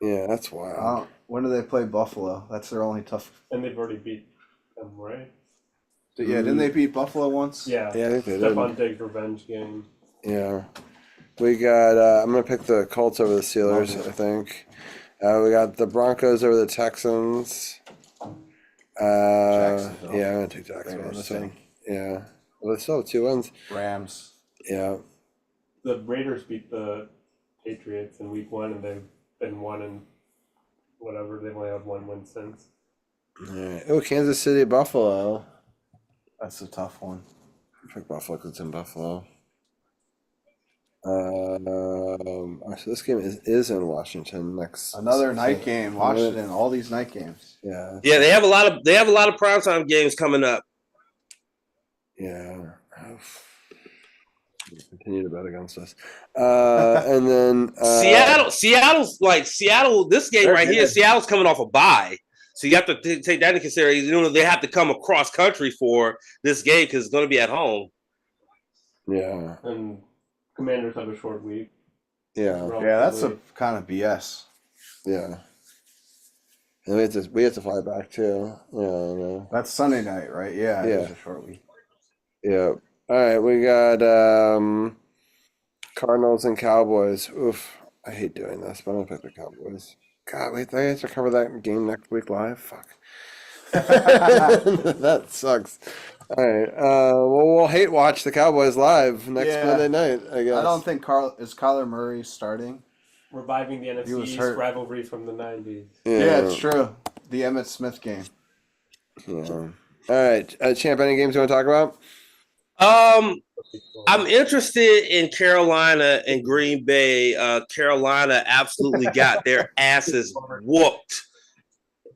that's wild. When do they play Buffalo? That's their only tough. And they've already beat them, right? Yeah, didn't they beat Buffalo once? Yeah, I think they did. Stephon Diggs revenge game. Yeah. We got, I'm going to pick the Colts over the Steelers, I think. We got the Broncos over the Texans. Jacksonville. Yeah, I'm going to take Jacksonville. Yeah. Well, they still have 2 wins. Rams. Yeah. The Raiders beat the Patriots in week 1, and they've been 1 and whatever. They've only had 1 win since. All right. Oh, Kansas City, Buffalo. That's a tough one. I pick Buffalo because it's in Buffalo. So this game is in Washington next. Another night game. Washington. All these night games. Yeah. Yeah, they have a lot of primetime games coming up. Yeah. Continue to bet against us. And then Seattle. This game right here, Seattle's coming off a bye. So you have to take that into consideration. They have to come across country for this game because it's going to be at home. Yeah. And Commanders have a short week. Yeah. Yeah, that's a kind of BS. Yeah. And we have to fly back too. Yeah. That's Sunday night, right? Yeah. Yeah. It's a short week. Yeah. All right. We got Cardinals and Cowboys. Oof. I hate doing this, but I'm going to pick the Cowboys. God, wait, they have to cover that game next week live? Fuck. That sucks. All right. We'll hate watch the Cowboys live next Monday night, I guess. I don't think is Kyler Murray starting. Reviving the NFC East rivalry from the 90s. Yeah, it's true. The Emmitt Smith game. Yeah. All right. Champ, any games you want to talk about? I'm interested in Carolina and Green Bay. Carolina absolutely got their asses whooped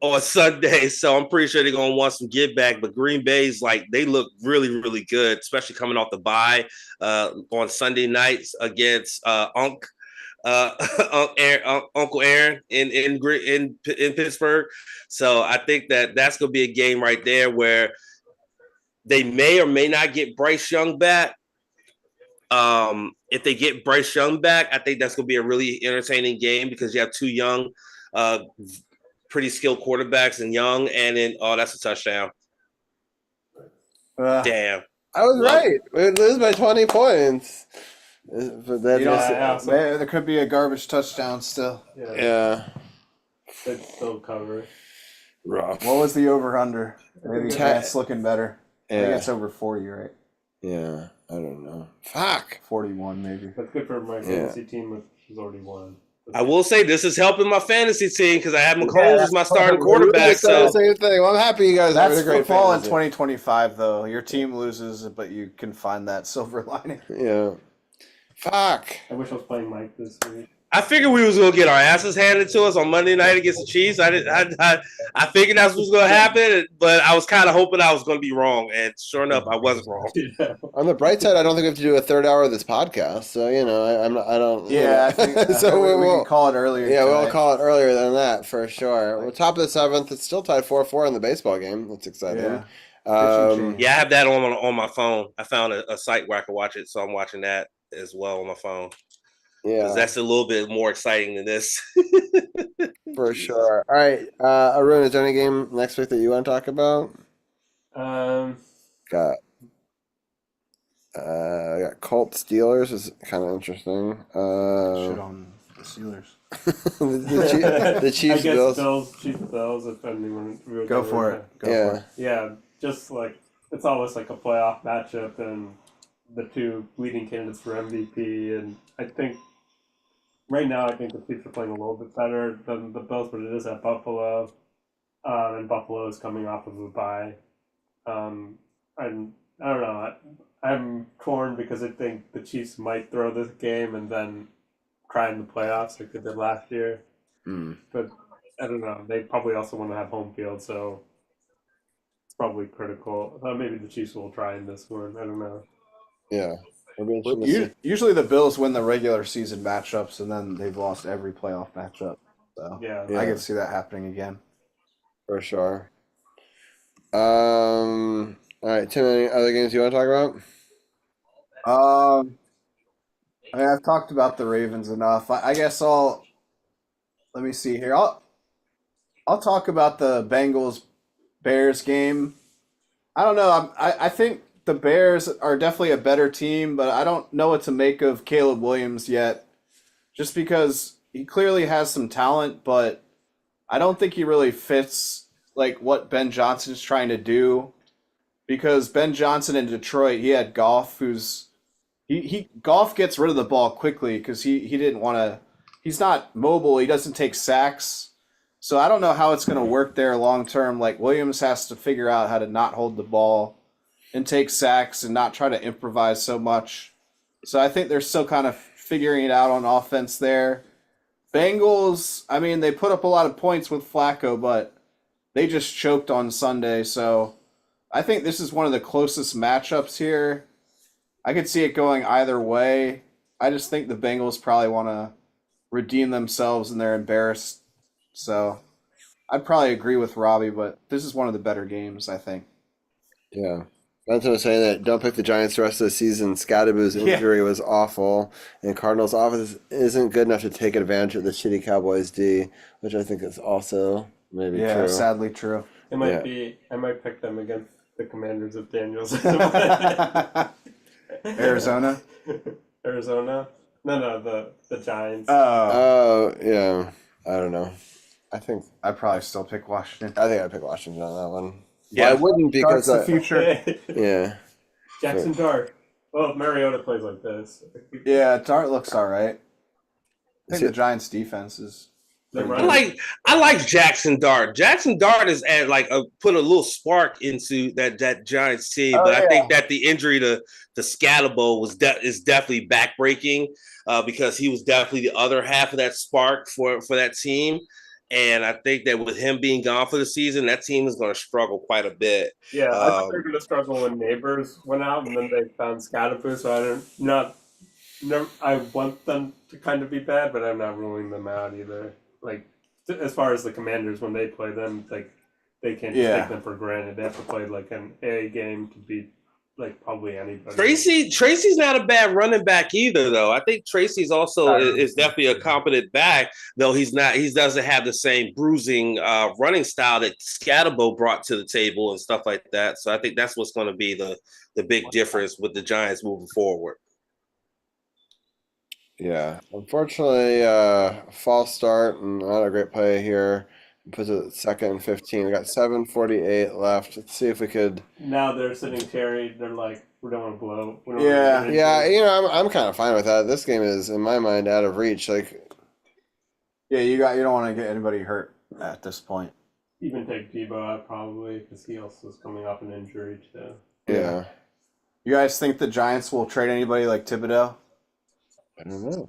on Sunday, so I'm pretty sure they're going to want some give back. But Green Bay's they look really, really good, especially coming off the bye on Sunday nights against Uncle Aaron in Pittsburgh. So I think that's going to be a game right there where they may or may not get Bryce Young back. If they get Bryce Young back, I think that's going to be a really entertaining game because you have two young, pretty skilled quarterbacks and Young, and then that's a touchdown. Damn, I was right. We lose by 20 points. But that there could be a garbage touchdown still. Yeah. They'd still cover. Rough. What was the over-under? Maybe that's looking better. Yeah. I think it's over 40, right? Yeah, I don't know. Fuck. 41 maybe. That's good for my fantasy team, which has already won. I will say this is helping my fantasy team because I have Mahomes as my starting quarterback. So same thing. Well, I'm happy you guys are That's a great football in fantasy. 2025, though. Your team loses, but you can find that silver lining. Yeah. Fuck. I wish I was playing Mike this week. I figured we was gonna get our asses handed to us on Monday night against the Chiefs. I figured that's what was gonna happen, but I was kind of hoping I was gonna be wrong, and sure enough, I wasn't wrong. On the bright side, I don't think we have to do a third hour of this podcast, so I don't. Yeah, I think so we can call it earlier. Yeah, tonight. we'll call it earlier than that for sure. We're top of the seventh. It's still tied 4-4 in the baseball game. That's exciting. Yeah. Yeah, I have that on my phone. I found a site where I can watch it, so I'm watching that as well on my phone. Yeah, that's a little bit more exciting than this. For sure. All right, Arun, is there any game next week that you want to talk about? Got Colts Steelers is kind of interesting. Shit on the Steelers. the Chiefs Bills. Chiefs Bills. If anyone go for it. Go for it. Yeah, just like it's always like a playoff matchup, and the two leading candidates for MVP, and I think. Right now, I think the Chiefs are playing a little bit better than the Bills, but it is at Buffalo, and Buffalo is coming off of a bye. And I don't know. I'm torn because I think the Chiefs might throw this game and then try in the playoffs like they did last year. But I don't know. They probably also want to have home field, so it's probably critical. Maybe the Chiefs will try in this one. I don't know. Yeah. Usually the Bills win the regular season matchups, and then they've lost every playoff matchup. So yeah. I can see that happening again. For sure. All right, Tim, any other games you want to talk about? I've talked about the Ravens enough. I guess let me see here. I'll talk about the Bengals-Bears game. I don't know. I think the Bears are definitely a better team, but I don't know what to make of Caleb Williams yet. Just because he clearly has some talent, but I don't think he really fits like what Ben Johnson is trying to do. Because Ben Johnson in Detroit, he had Goff, Goff gets rid of the ball quickly because he didn't want to. He's not mobile. He doesn't take sacks. So I don't know how it's going to work there long term. Like Williams has to figure out how to not hold the ball and take sacks and not try to improvise so much. So I think they're still kind of figuring it out on offense there. Bengals, I mean, they put up a lot of points with Flacco, but they just choked on Sunday. So I think this is one of the closest matchups here. I could see it going either way. I just think the Bengals probably want to redeem themselves and they're embarrassed. So I'd probably agree with Robbie, but this is one of the better games, I think. Yeah. That's what I was saying, that don't pick the Giants the rest of the season. Scadaboo's injury was awful, and Cardinals' offense isn't good enough to take advantage of the shitty Cowboys D, which I think is also maybe true. Yeah, sadly true. It might be. I might pick them against the Commanders of Daniels. Arizona? No, the Giants. Oh, yeah. I don't know. I think I'd probably still pick Washington. I think I'd pick Washington on that one. Yeah, I wouldn't because the future. Yeah. Jackson Dart. Well, if Mariota plays like this. Yeah, Dart looks all right. I think the Giants' defense is. I like Jackson Dart. Jackson Dart is put a little spark into that Giants team, but I think that the injury to Scatterbo is definitely backbreaking because he was definitely the other half of that spark for that team. And I think that with him being gone for the season, that team is going to struggle quite a bit. Yeah, I thought they were going to struggle when Neighbors went out, and then they found Scatterbo. So I want them to kind of be bad, but I'm not ruling them out either. Like as far as the Commanders, when they play them, like they can't just take them for granted. They have to play like an A game to beat like probably anybody. Tracy's not a bad running back either, though. I think Tracy's also is definitely a competent back, though he doesn't have the same bruising running style that Scatabo brought to the table and stuff like that. So I think that's what's going to be the big difference with the Giants moving forward. Yeah, unfortunately, false start and not a great play here. Puts it at 2nd and 15. We got 7:48 left. Let's see if we could. Now they're sitting Terry. They're like, we don't want to blow. We don't Yeah, want to yeah. You know, I'm kind of fine with that. This game is, in my mind, out of reach. Like, yeah, you don't want to get anybody hurt at this point. Even take Debo out probably because he also is coming off an injury too. Yeah. You guys think the Giants will trade anybody like Thibodeau? I don't know.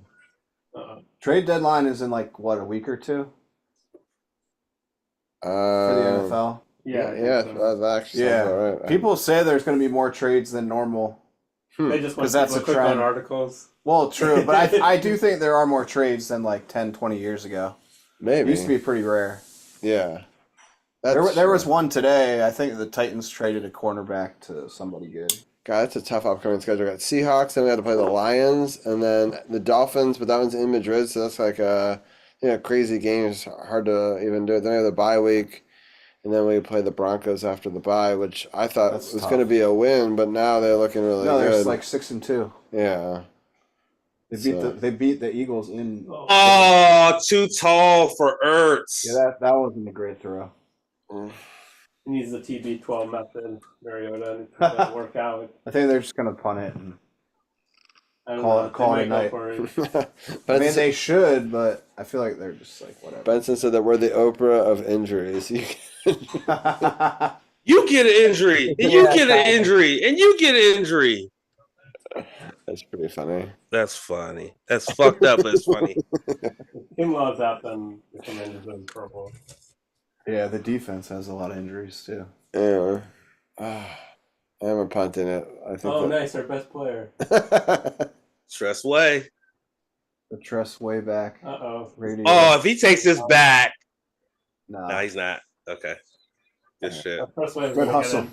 Trade deadline is in like what, a week or two for the NFL. Yeah, So. that actually sounds about right. People say there's going to be more trades than normal. They just want that's a click trend. on articles. Well, true, but I do think there are more trades than like 10, 20 years ago. Maybe. It used to be pretty rare. Yeah. There was one today. I think the Titans traded a cornerback to somebody good. God, that's a tough upcoming schedule. We got Seahawks, then we have to play the Lions, and then the Dolphins, but that one's in Madrid, so that's like a crazy game. It's hard to even do it. Then we have the bye week, and then we play the Broncos after the bye, which I thought was going to be a win, but now they're looking really good. No, they're like 6-2. Yeah. They beat the Eagles in. Oh, too tall for Ertz. Yeah, that wasn't a great throw. He needs the TB12 method, Mariota. It doesn't work out. I think they're just gonna punt it and call it a night. I mean, they should, but I feel like they're just like whatever. Benson said that we're the Oprah of injuries. You get an injury, and you get an injury, and you get an injury. That's pretty funny. That's funny. That's fucked up, but it's funny. Kim loves out them the Commanders in purple. Yeah, the defense has a lot of injuries too. Yeah. I'm punting it. I think. Nice, our best player. Tress way. The Tress way back. Radio. Oh, if he takes this back. No, he's not. Okay. Good shit. Good hustle.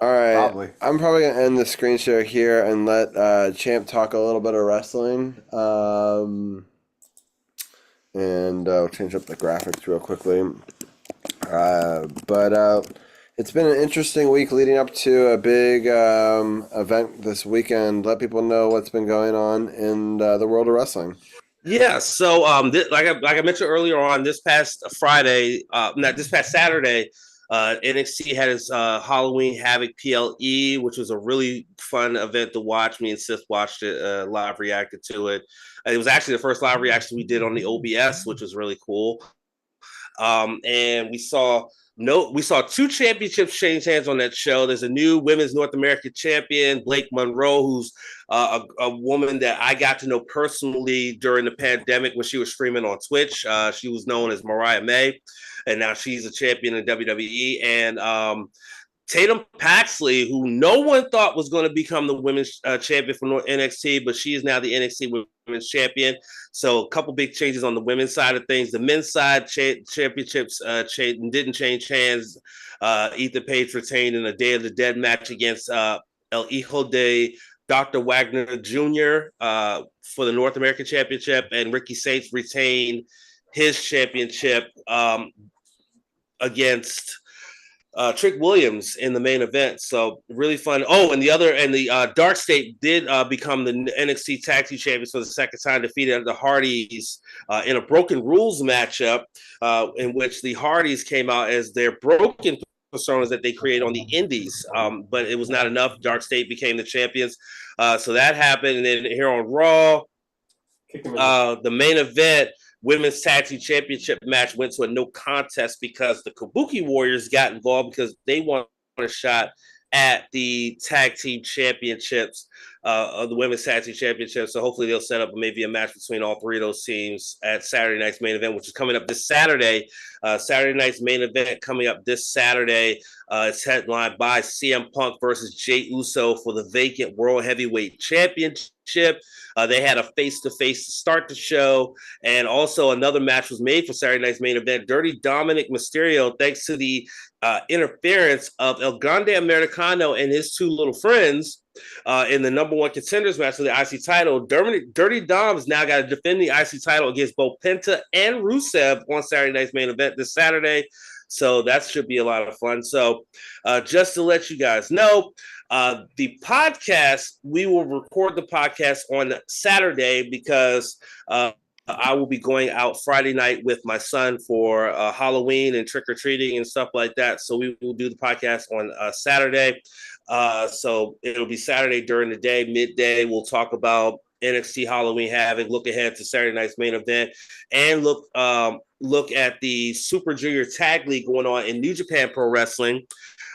All right. Probably. I'm probably going to end the screen share here and let Champ talk a little bit of wrestling. And I'll change up the graphics real quickly. But it's been an interesting week leading up to a big event this weekend. Let people know what's been going on in the world of wrestling. Yeah, so like I mentioned earlier on, this past Saturday, NXT had its Halloween Havoc PLE, which was a really fun event to watch. Me and Sith watched it, live reacted to it. It was actually the first live reaction we did on the OBS, which was really cool. And we saw two championships change hands on that show. There's a new women's North American champion, Blake Monroe, who's a woman that I got to know personally during the pandemic when she was streaming on Twitch. She was known as Mariah May, and now she's a champion in WWE. And Tatum Paxley, who no one thought was going to become the women's champion for NXT, but she is now the NXT women's champion. So a couple big changes on the women's side of things. The men's side championships didn't change hands. Ethan Page retained in a Day of the Dead match against El Hijo de Dr. Wagner Jr. For the North American Championship, and Ricky Saints retained his championship against Trick Williams in the main event. So really fun. Oh, and the Dark State did become the NXT Tag Team Champions for the second time, defeated the Hardys in a Broken Rules matchup in which the Hardys came out as their broken personas that they created on the indies. But it was not enough. Dark State became the champions. So that happened. And then here on Raw, the main event, Women's Tag Team Championship match went to a no contest because the Kabuki Warriors got involved because they want a shot at the Tag Team Championships. of the Women's Tag Team Championship. So hopefully they'll set up maybe a match between all three of those teams at Saturday night's main event, which is coming up this Saturday. Saturday night's main event coming up this Saturday. It's headlined by CM Punk versus Jey Uso for the vacant World Heavyweight Championship. They had a face-to-face to start the show, and also another match was made for Saturday night's main event. Dirty Dominic Mysterio, thanks to the interference of El Grande Americano and his two little friends in the number one contenders match for the IC title. Dirty Dom's now got to defend the IC title against both Penta and Rusev on Saturday night's main event this Saturday. So that should be a lot of fun. So just to let you guys know, the podcast, we will record the podcast on Saturday because I will be going out Friday night with my son for Halloween and trick-or-treating and stuff like that. So we will do the podcast on Saturday. So it'll be Saturday during the day, midday. We'll talk about NXT Halloween Havoc, look ahead to Saturday night's main event, and look at the Super Junior Tag League going on in New Japan Pro Wrestling.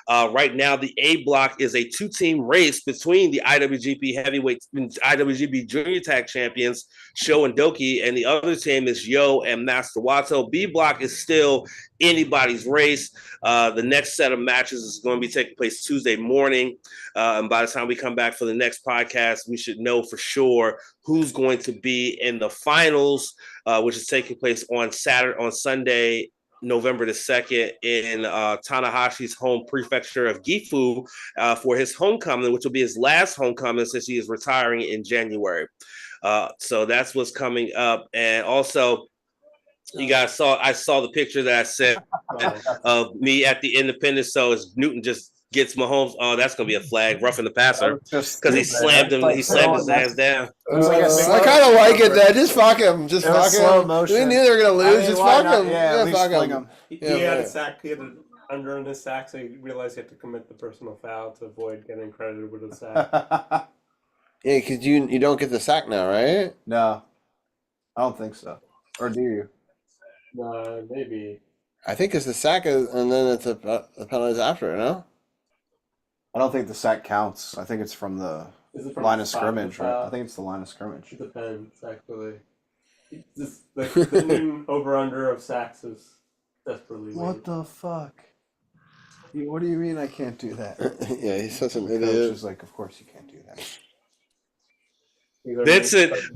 Right now, the A block is a two-team race between the IWGP Heavyweight and IWGP Junior Tag Champions, Sho and Doki, and the other team is Yo and Master Wato. B block is still anybody's race. The next set of matches is going to be taking place Tuesday morning. And by the time we come back for the next podcast, we should know for sure who's going to be in the finals, which is taking place on Sunday, November the 2nd in Tanahashi's home prefecture of Gifu for his homecoming, which will be his last homecoming since he is retiring in January. So that's what's coming up. And also, you guys I saw the picture that I sent of me at the Independence. So as Newton just gets Mahomes, that's going to be a flag, roughing the passer, because he slammed him. He slammed his ass down. I kind of like it that. Just fuck him. Just fuck him. Motion. We knew they were going to lose. Just fuck him. Yeah, fuck him. He had a sack. He had an under in his sack, so he realized he had to commit the personal foul to avoid getting credited with a sack. Yeah, because you don't get the sack now, right? No, I don't think so. Or do you? Maybe. I think it's the sack, and then it's a penalty after, no? I don't think the sack counts. I think it's from the line of scrimmage. Right? I think it's the line of scrimmage. It depends, actually. The Newton over-under of sacks is desperately What weak. the fuck? What do you mean I can't do that? Yeah, he's such an Coach idiot. is like, of course you can't do that.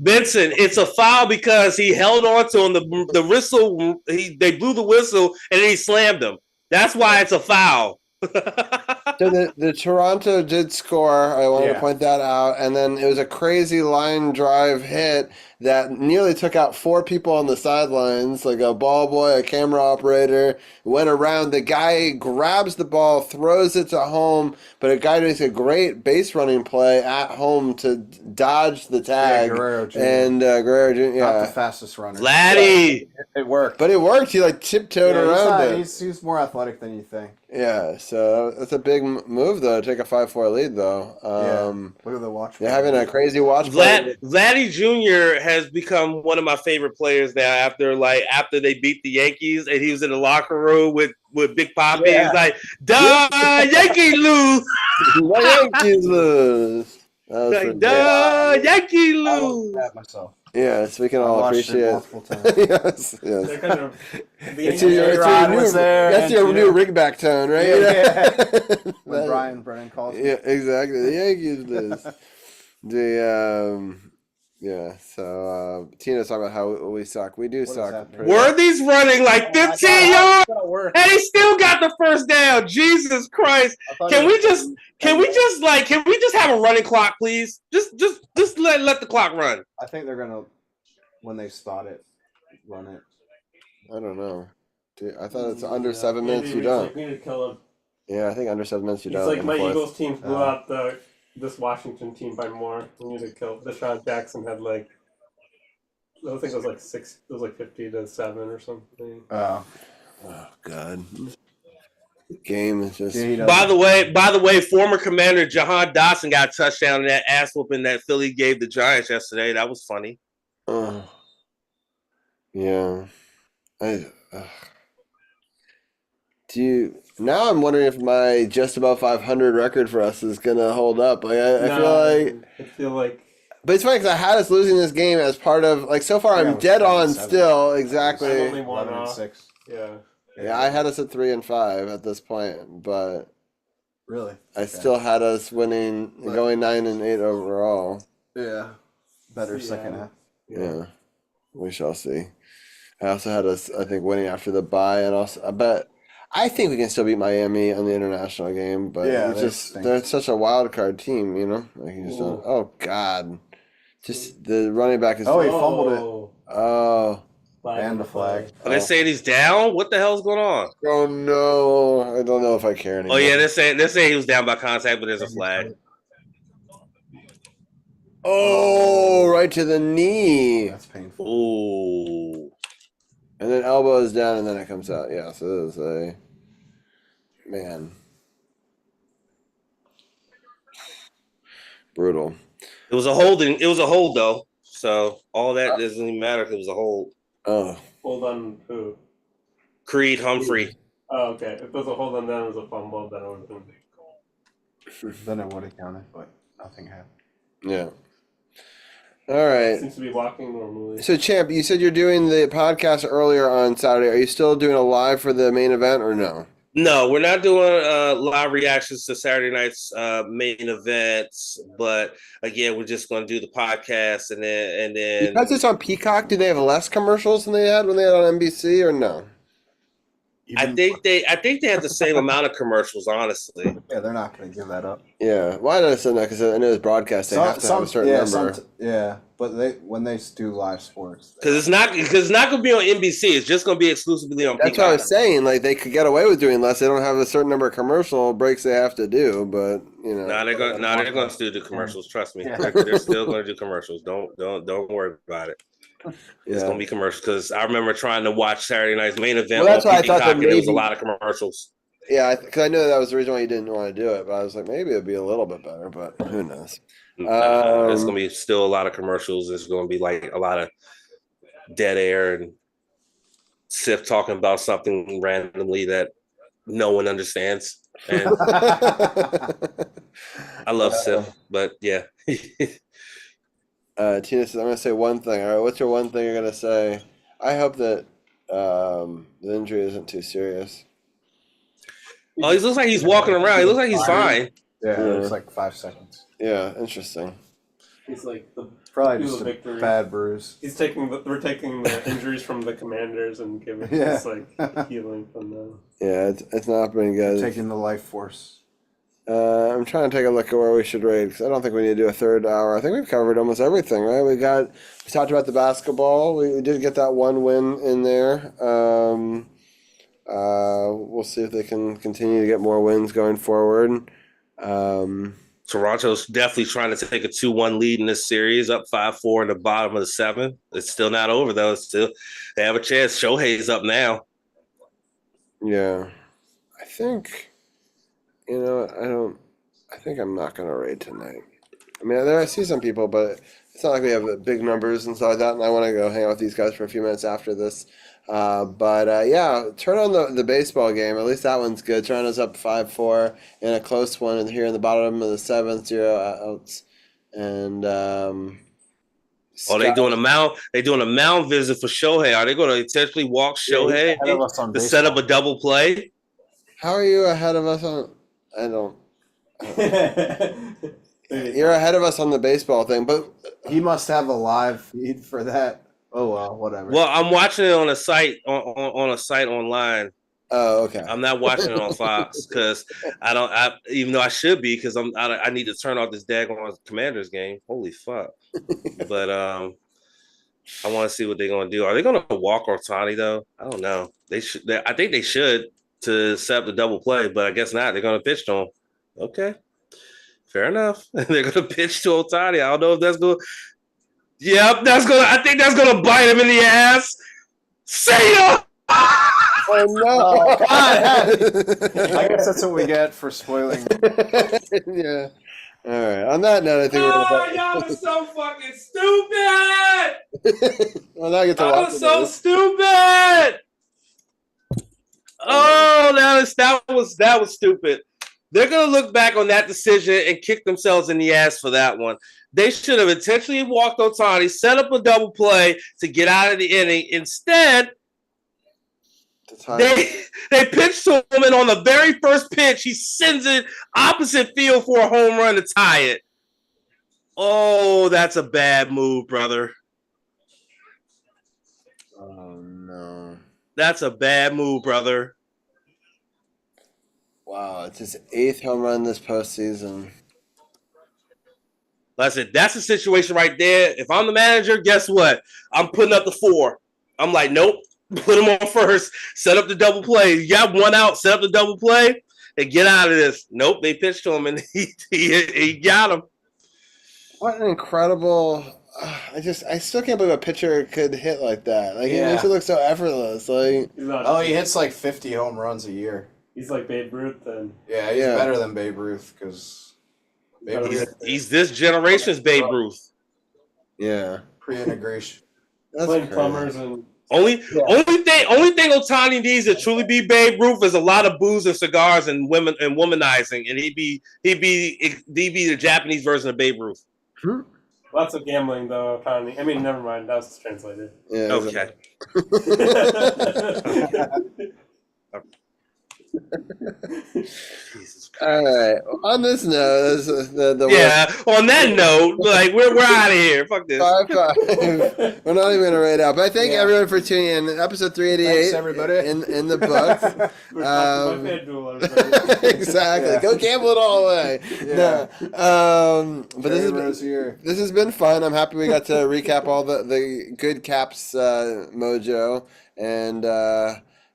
Benson, it's a foul because he held on to him. The whistle, they blew the whistle, and then he slammed him. That's why it's a foul. So the Toronto did score. I want to point that out. And then it was a crazy line drive hit that nearly took out 4 people on the sidelines, like a ball boy, a camera operator, went around. The guy grabs the ball, throws it to home, but a guy makes a great base running play at home to dodge the tag. Yeah, Guerrero Jr. And Guerrero Jr. Not the fastest runner. Vladdy! It worked. But it worked. He tiptoed around it. He's more athletic than you think. Yeah, so that's a big move, though, to take a 5-4 lead, though. Look at the watch. They're having a crazy watch play. Vladdy Jr. has become one of my favorite players now after they beat the Yankees, and he was in the locker room with Big Papi. Yeah. He's like, duh, Yankees lose! The Yankees lose! Duh, Yankees lose! That myself. Yes, we can all appreciate it. Yes. They're kind of, That's your new ringback tone, right? Yeah. When Brian Brennan calls me. Yeah, exactly. The Yankees lose. So Tina's talking about how we suck. We do suck. Worthy's running like 15 yards, and he still got the first down. Jesus Christ! Can we just have a running clock, please? Just let the clock run. I think they're gonna, when they spot it, run it. I don't know. Dude, I thought it's under 7 minutes. You don't. We need to kill him. Yeah, I think under 7 minutes you It's don't. like my Eagles team blew out this Washington team by more. We need to kill. Deshaun Jackson had I think it was like 6. It was like 50-7 or something. Oh God. Game is just. By the way, former Commander Jahan Dotson got a touchdown in that ass whooping that Philly gave the Giants yesterday. That was funny. Yeah. Now I'm wondering if my just above 500 record for us is gonna hold up. Like I feel like. But it's funny because I had us losing this game as part of so far I'm dead on still exactly. I'm only 1 off. 6. Yeah. Yeah, I had us at 3 and 5 at this point, but really, I still had us winning, going 9 and 8 overall. Yeah, better second half. Yeah, we shall see. I also had us, I think, winning after the bye, and also, but I think we can still beat Miami on the international game. But they're such a wild card team, you know. Like you just don't. Oh God, just the running back is. Oh, he fumbled it. Oh. And the flag. Are they saying he's down? What the hell's going on? Oh no, I don't know if I care anymore. Oh yeah, they're saying he was down by contact, but there's a flag. Oh, right to the knee. That's painful. Ooh. And then elbow is down, and then it comes out. Yeah, so it was a man. Brutal. It was a holding. It was a hold though, so all that doesn't even matter if it was a hold. Oh. Hold on who? Creed Humphrey. Oh, okay. If there's a hold on them as a fumble, then it would have been a big call. Then it would have counted, but nothing happened. Yeah. All right. Seems to be walking normally. So, Champ, you said you're doing the podcast earlier on Saturday. Are you still doing a live for the main event or no? No, we're not doing live reactions to Saturday night's main events, but again, we're just going to do the podcast and then because it's on Peacock. Do they have less commercials than they had when they had on NBC or no? I think they have the same amount of commercials, honestly. Yeah, they're not going to give that up. Yeah, why did I say that? Because I know it's broadcast. They have to have a certain number. But when they do live sports, because it's not going to be on NBC. It's just going to be exclusively on. That's Peacock. what I was saying. Like they could get away with doing less. They don't have a certain number of commercial breaks they have to do. But you know, they're going to still do commercials. Trust me, they're still going to do commercials. Don't worry about it. It's going to be commercials because I remember trying to watch Saturday night's main event. Well, that's why I thought that maybe, there was a lot of commercials. Yeah, because I know that was the reason why you didn't want to do it. But I was like, maybe it'd be a little bit better. But who knows? There's going to be still a lot of commercials. There's going to be like a lot of dead air and Sif talking about something randomly that no one understands. And I love Sif, but yeah. Tina says, I'm going to say one thing. All right, what's your one thing you're going to say? I hope that the injury isn't too serious. Oh, he looks like he's walking around. He looks like he's fine. Yeah, it was like 5 seconds. Yeah, interesting. He's like probably just a bad bruise. We're taking the injuries from the Commanders and giving us like healing from them. Yeah, it's not been good. Taking the life force. I'm trying to take a look at where we should rate because I don't think we need to do a third hour. I think we've covered almost everything, right? We talked about the basketball. We did get that one win in there. We'll see if they can continue to get more wins going forward. Toronto's definitely trying to take a 2-1 lead in this series, up 5-4 in the bottom of the 7th. It's still not over though. They have a chance. Shohei's up now. Yeah, I think. I think I'm not going to raid tonight. I mean, I see some people, but it's not like we have big numbers and stuff like that, and I want to go hang out with these guys for a few minutes after this. Yeah, turn on the baseball game. At least that one's good. Toronto's up 5-4 in a close one and here in the bottom of the 7th, 0 outs. And they doing a mound visit for Shohei. Are they going to intentionally walk Shohei to set up a double play? How are you ahead of us on? I don't. You're ahead of us on the baseball thing, but he must have a live feed for that. Oh well, whatever. Well, I'm watching it on a site on a site online. Oh, okay. I'm not watching it on Fox because even though I should be because I need to turn off this daggone Commanders game. Holy fuck! But I want to see what they're gonna do. Are they gonna walk Ohtani though? I don't know. They should. I think they should to set up the double play, but I guess not. They're gonna pitch to him. Okay, fair enough. They're gonna pitch to Ohtani. I don't know if that's going. Yep, I think that's gonna bite him in the ass. See ya. Oh no! Oh, God. I guess that's what we get for spoiling. Yeah. All right. On that note, I think y'all are so fucking stupid. Well, now I get to y'all watch are so stupid. Oh, that was stupid. They're gonna look back on that decision and kick themselves in the ass for that one. They should have intentionally walked Ohtani, set up a double play to get out of the inning. Instead, they pitched to him, and on the very first pitch, he sends it opposite field for a home run to tie it. Oh, that's a bad move, brother. Oh no. That's a bad move, brother. Wow, it's his 8th home run this postseason. Listen, that's the situation right there. If I'm the manager, guess what? I'm putting up the 4. I'm like, nope, put him on first, set up the double play. You got 1 out, set up the double play, and get out of this. Nope, they pitched to him, and he got him. What an incredible... I still can't believe a pitcher could hit like that. Like, it makes it look so effortless. Like, he hits like 50 home runs a year. He's like Babe Ruth then. Yeah, he's better than Babe Ruth because he's this generation's Babe Ruth. Yeah, pre-integration. Playing plumbers and only thing Ohtani needs to truly be Babe Ruth is a lot of booze and cigars and women and womanizing, and he'd be the Japanese version of Babe Ruth. Lots of gambling though, Ohtani. I mean, never mind. That was translated. Yeah. Okay. Jesus Christ. All right. On this note, on that note, like we're out of here. Fuck this. 5-5. We're not even gonna rate out, but I thank everyone for tuning in. Episode 388. Thanks, everybody. In the books. Exactly. Go gamble it all away. Yeah. No. But this has been fun. I'm happy we got to recap all the good Caps mojo, and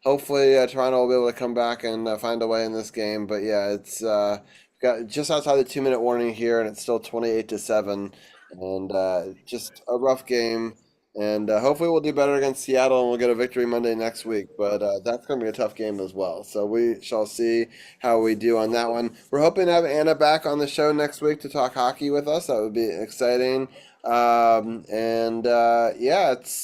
hopefully Toronto will be able to come back and find a way in this game. But yeah, it's got just outside the 2-minute warning here, and it's still 28-7, and just a rough game. And hopefully we'll do better against Seattle, and we'll get a victory Monday next week. But that's going to be a tough game as well. So we shall see how we do on that one. We're hoping to have Anna back on the show next week to talk hockey with us. That would be exciting. It's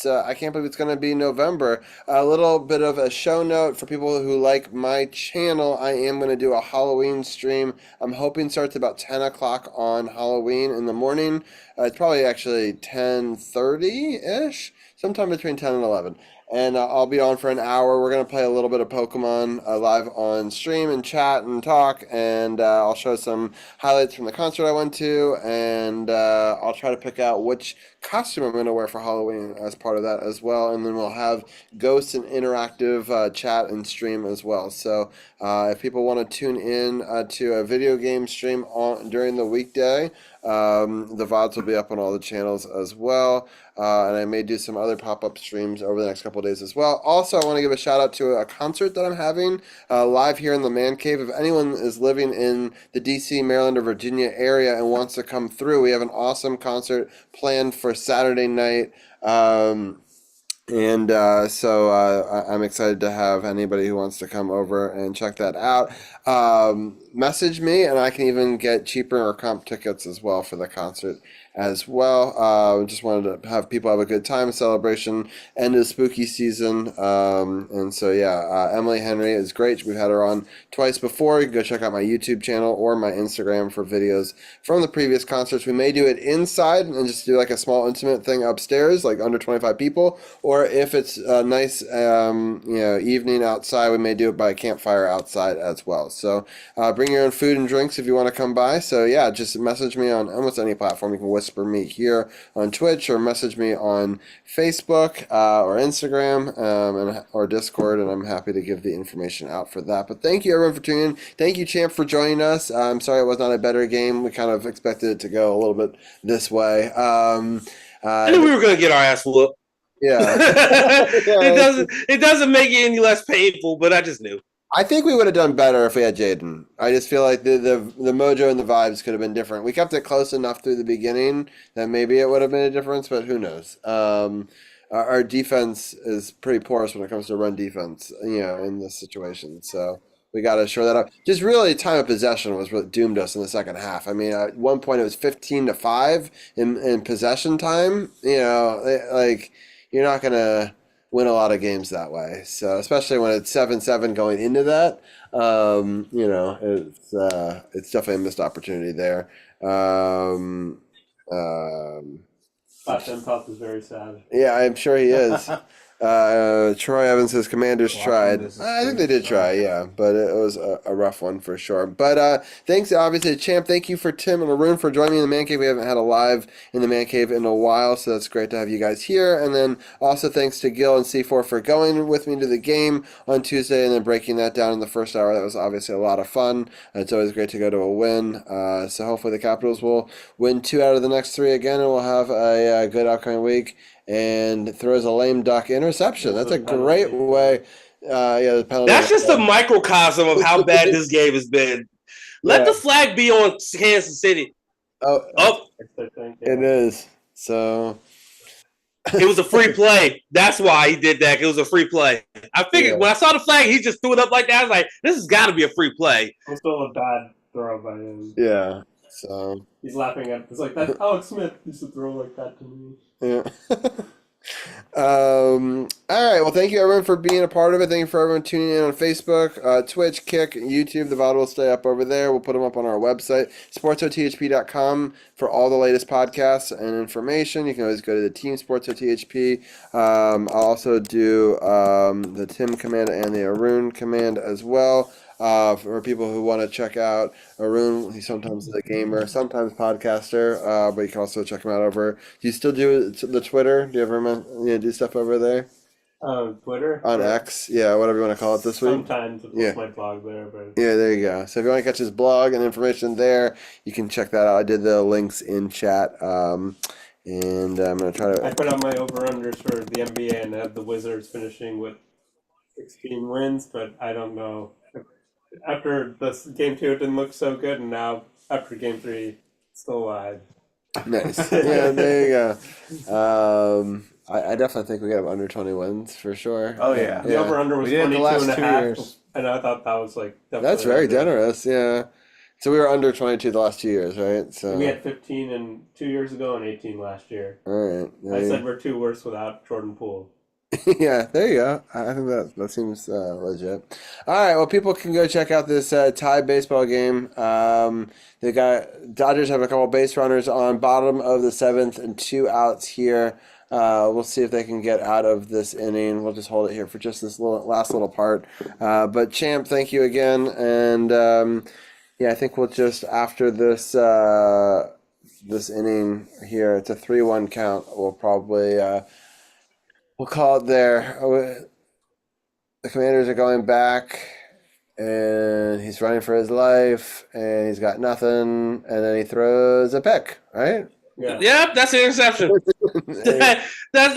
I can't believe it's going to be November. A little bit of a show note for people who like my channel. I am going to do a Halloween stream. I'm hoping it starts about 10 o'clock on Halloween in the morning. It's probably actually 10:30-ish, sometime between 10 and 11. And I'll be on for an hour. We're going to play a little bit of Pokemon live on stream and chat and talk. And I'll show some highlights from the concert I went to. And I'll try to pick out which costume I'm going to wear for Halloween as part of that as well. And then we'll have ghosts and interactive chat and stream as well. So if people want to tune in to a video game stream during the weekday, the VODs will be up on all the channels as well. And I may do some other pop-up streams over the next couple of days as well. Also, I want to give a shout-out to a concert that I'm having live here in the Man Cave. If anyone is living in the D.C., Maryland, or Virginia area and wants to come through, we have an awesome concert planned for Saturday night. So I'm excited to have anybody who wants to come over and check that out. Message me, and I can even get cheaper or comp tickets as well for the concert as well. Just wanted to have people have a good time, celebration, end of spooky season. Emily Henry is great. We've had her on twice before. You can go check out my YouTube channel or my Instagram for videos from the previous concerts. We may do it inside and just do like a small intimate thing upstairs, like under 25 people. Or if it's a nice evening outside, we may do it by a campfire outside as well. So bring your own food and drinks if you want to come by. So yeah, just message me on almost any platform. You can whisper me here on Twitch or message me on Facebook or Instagram or Discord, and I'm happy to give the information out for that. But thank you everyone for tuning in. Thank you, Champ, for joining us. I'm sorry it was not a better game. We kind of expected it to go a little bit this way. I knew we were going to get our ass whooped. Yeah. It doesn't make it any less painful, but I just knew. I think we would have done better if we had Jaden. I just feel like the mojo and the vibes could have been different. We kept it close enough through the beginning that maybe it would have made a difference, but who knows? Our defense is pretty porous when it comes to run defense, in this situation. So we got to shore that up. Just really, time of possession was what doomed us in the second half. I mean, at one point it was 15-5 in possession time. You're not gonna win a lot of games that way. So especially when it's 7-7 going into that, it's definitely a missed opportunity there. Empath is very sad. Yeah, I'm sure he is. Troy Evans says Commanders tried. I think they did try, yeah, but it was a rough one for sure. But thanks, obviously, Champ. Thank you for Tim and Arun for joining me in the Man Cave. We haven't had a live in the Man Cave in a while, so that's great to have you guys here. And then also thanks to Gil and C4 for going with me to the game on Tuesday and then breaking that down in the first hour. That was obviously a lot of fun. It's always great to go to a win. So hopefully the Capitals will win 2 out of the next 3 again, and we'll have a good upcoming week. And throws a lame duck interception. That's a great way. The penalty. That's just a microcosm of how bad this game has been. Let the flag be on Kansas City. Oh, it is. So it was a free play. That's why he did that. It was a free play. I figured when I saw the flag, he just threw it up like that. I was like, this has got to be a free play. It was still a bad throw by him. Yeah. So he's laughing at. It's like that. Alex Smith used to throw like that to me. Yeah. All right. Well, thank you everyone for being a part of it. Thank you for everyone tuning in on Facebook, Twitch, Kick, YouTube. The VOD will stay up over there. We'll put them up on our website, SportsOTHP.com, for all the latest podcasts and information. You can always go to the team, SportsOTHP. I'll also do the Tim command and the Arun command as well. For people who want to check out Arun, he's sometimes a gamer, sometimes podcaster, but you can also check him out over. Do you still do the Twitter? Do you ever do stuff over there? Twitter? On X, yeah, whatever you want to call it this week. Sometimes it's my blog there, but yeah, there you go. So if you want to catch his blog and information there, you can check that out. I did the links in chat. And I'm going to try to... I put out my over-unders for the NBA and I have the Wizards finishing with 16 wins, but I don't know. After this game 2, it didn't look so good, and now after game 3, it's still alive. Nice. Yeah, there you go. I definitely think we got under 20 wins for sure. Oh yeah. The over-under was 22 and a half, and I thought that was like that's very generous. Yeah. So we were under 22 the last 2 years, right? So we had 15 2 years ago and 18 last year. All right. I said we're 2 worse without Jordan Poole. Yeah, there you go. I think that seems legit. All right, well, people can go check out this tie baseball game. They got Dodgers have a couple base runners on bottom of the 7th and 2 outs here. We'll see if they can get out of this inning. We'll just hold it here for just this last little part. But Champ, thank you again, and I think we'll just after this this inning here, it's a 3-1 count. We'll probably. We'll call it there. The Commanders are going back, and he's running for his life, and he's got nothing, and then he throws a pick, right? Yeah. Yep, that's an interception. That's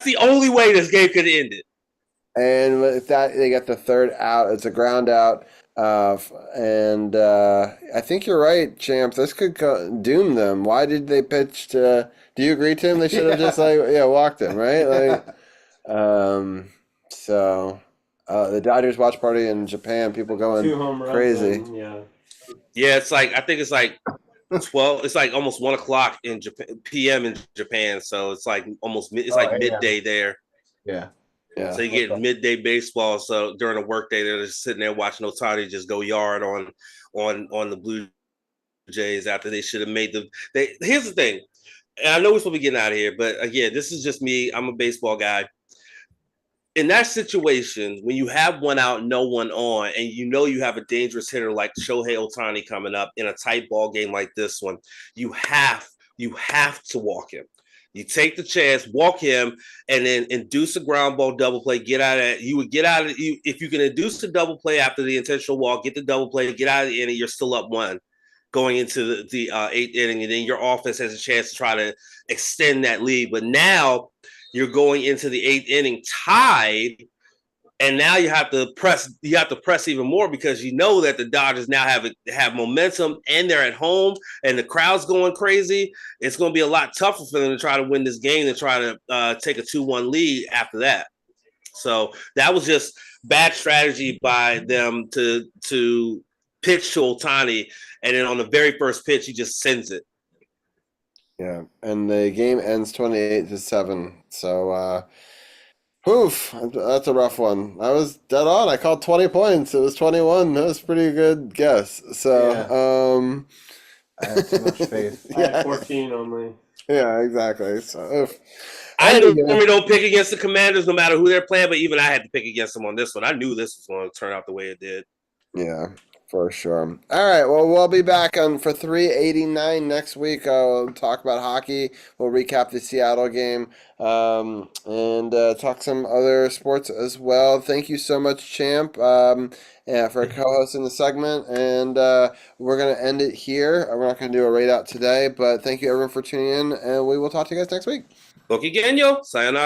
the only way this game could have ended. And with that, they get the 3rd out. It's a ground out. And I think you're right, Champ. This could doom them. Why did they pitch to... Do you agree, Tim? They should have just walked him, right? So the Dodgers watch party in Japan, people going 2 home runs crazy. Yeah, it's like I think it's like 12. It's like almost 1 o'clock in Japan, p.m. in Japan. So it's like almost midday there. Yeah. Yeah. So you get midday baseball. So during a work day, they're just sitting there watching Ohtani just go yard on the Blue Jays after they should have made the. Here's the thing. And I know we're supposed to be getting out of here, but again, this is just me. I'm a baseball guy. In that situation, when you have one out, no one on, and you know you have a dangerous hitter like Shohei Ohtani coming up in a tight ball game like this one, you have to walk him. You take the chance, walk him, and then induce a ground ball double play. Get out of it. You would get out of it. If you can induce the double play after the intentional walk, get the double play, get out of the inning, you're still up 1. Going into the 8th inning, and then your offense has a chance to try to extend that lead. But now you're going into the 8th inning tied, and now you have to press. You have to press even more because you know that the Dodgers now have momentum, and they're at home, and the crowd's going crazy. It's going to be a lot tougher for them to try to win this game than try to take a 2-1 lead after that. So that was just bad strategy by them to pitch to Ohtani. And then on the very first pitch, he just sends it. Yeah, and the game ends 28-7. So Oof, that's a rough one. I was dead on. I called 20 points. It was 21. That was a pretty good guess. So, I have too much faith. I had 14 only. Yeah, exactly. So, oof. I normally don't pick against the Commanders no matter who they're playing, but even I had to pick against them on this one. I knew this was going to turn out the way it did. Yeah, for sure. All right, well, we'll be back for 389 next week. We'll talk about hockey. We'll recap the Seattle game and talk some other sports as well. Thank you so much, Champ, for co-hosting the segment. And we're going to end it here. We're not going to do a rate out today, but thank you, everyone, for tuning in, and we will talk to you guys next week. Look again, yo. Sayonara.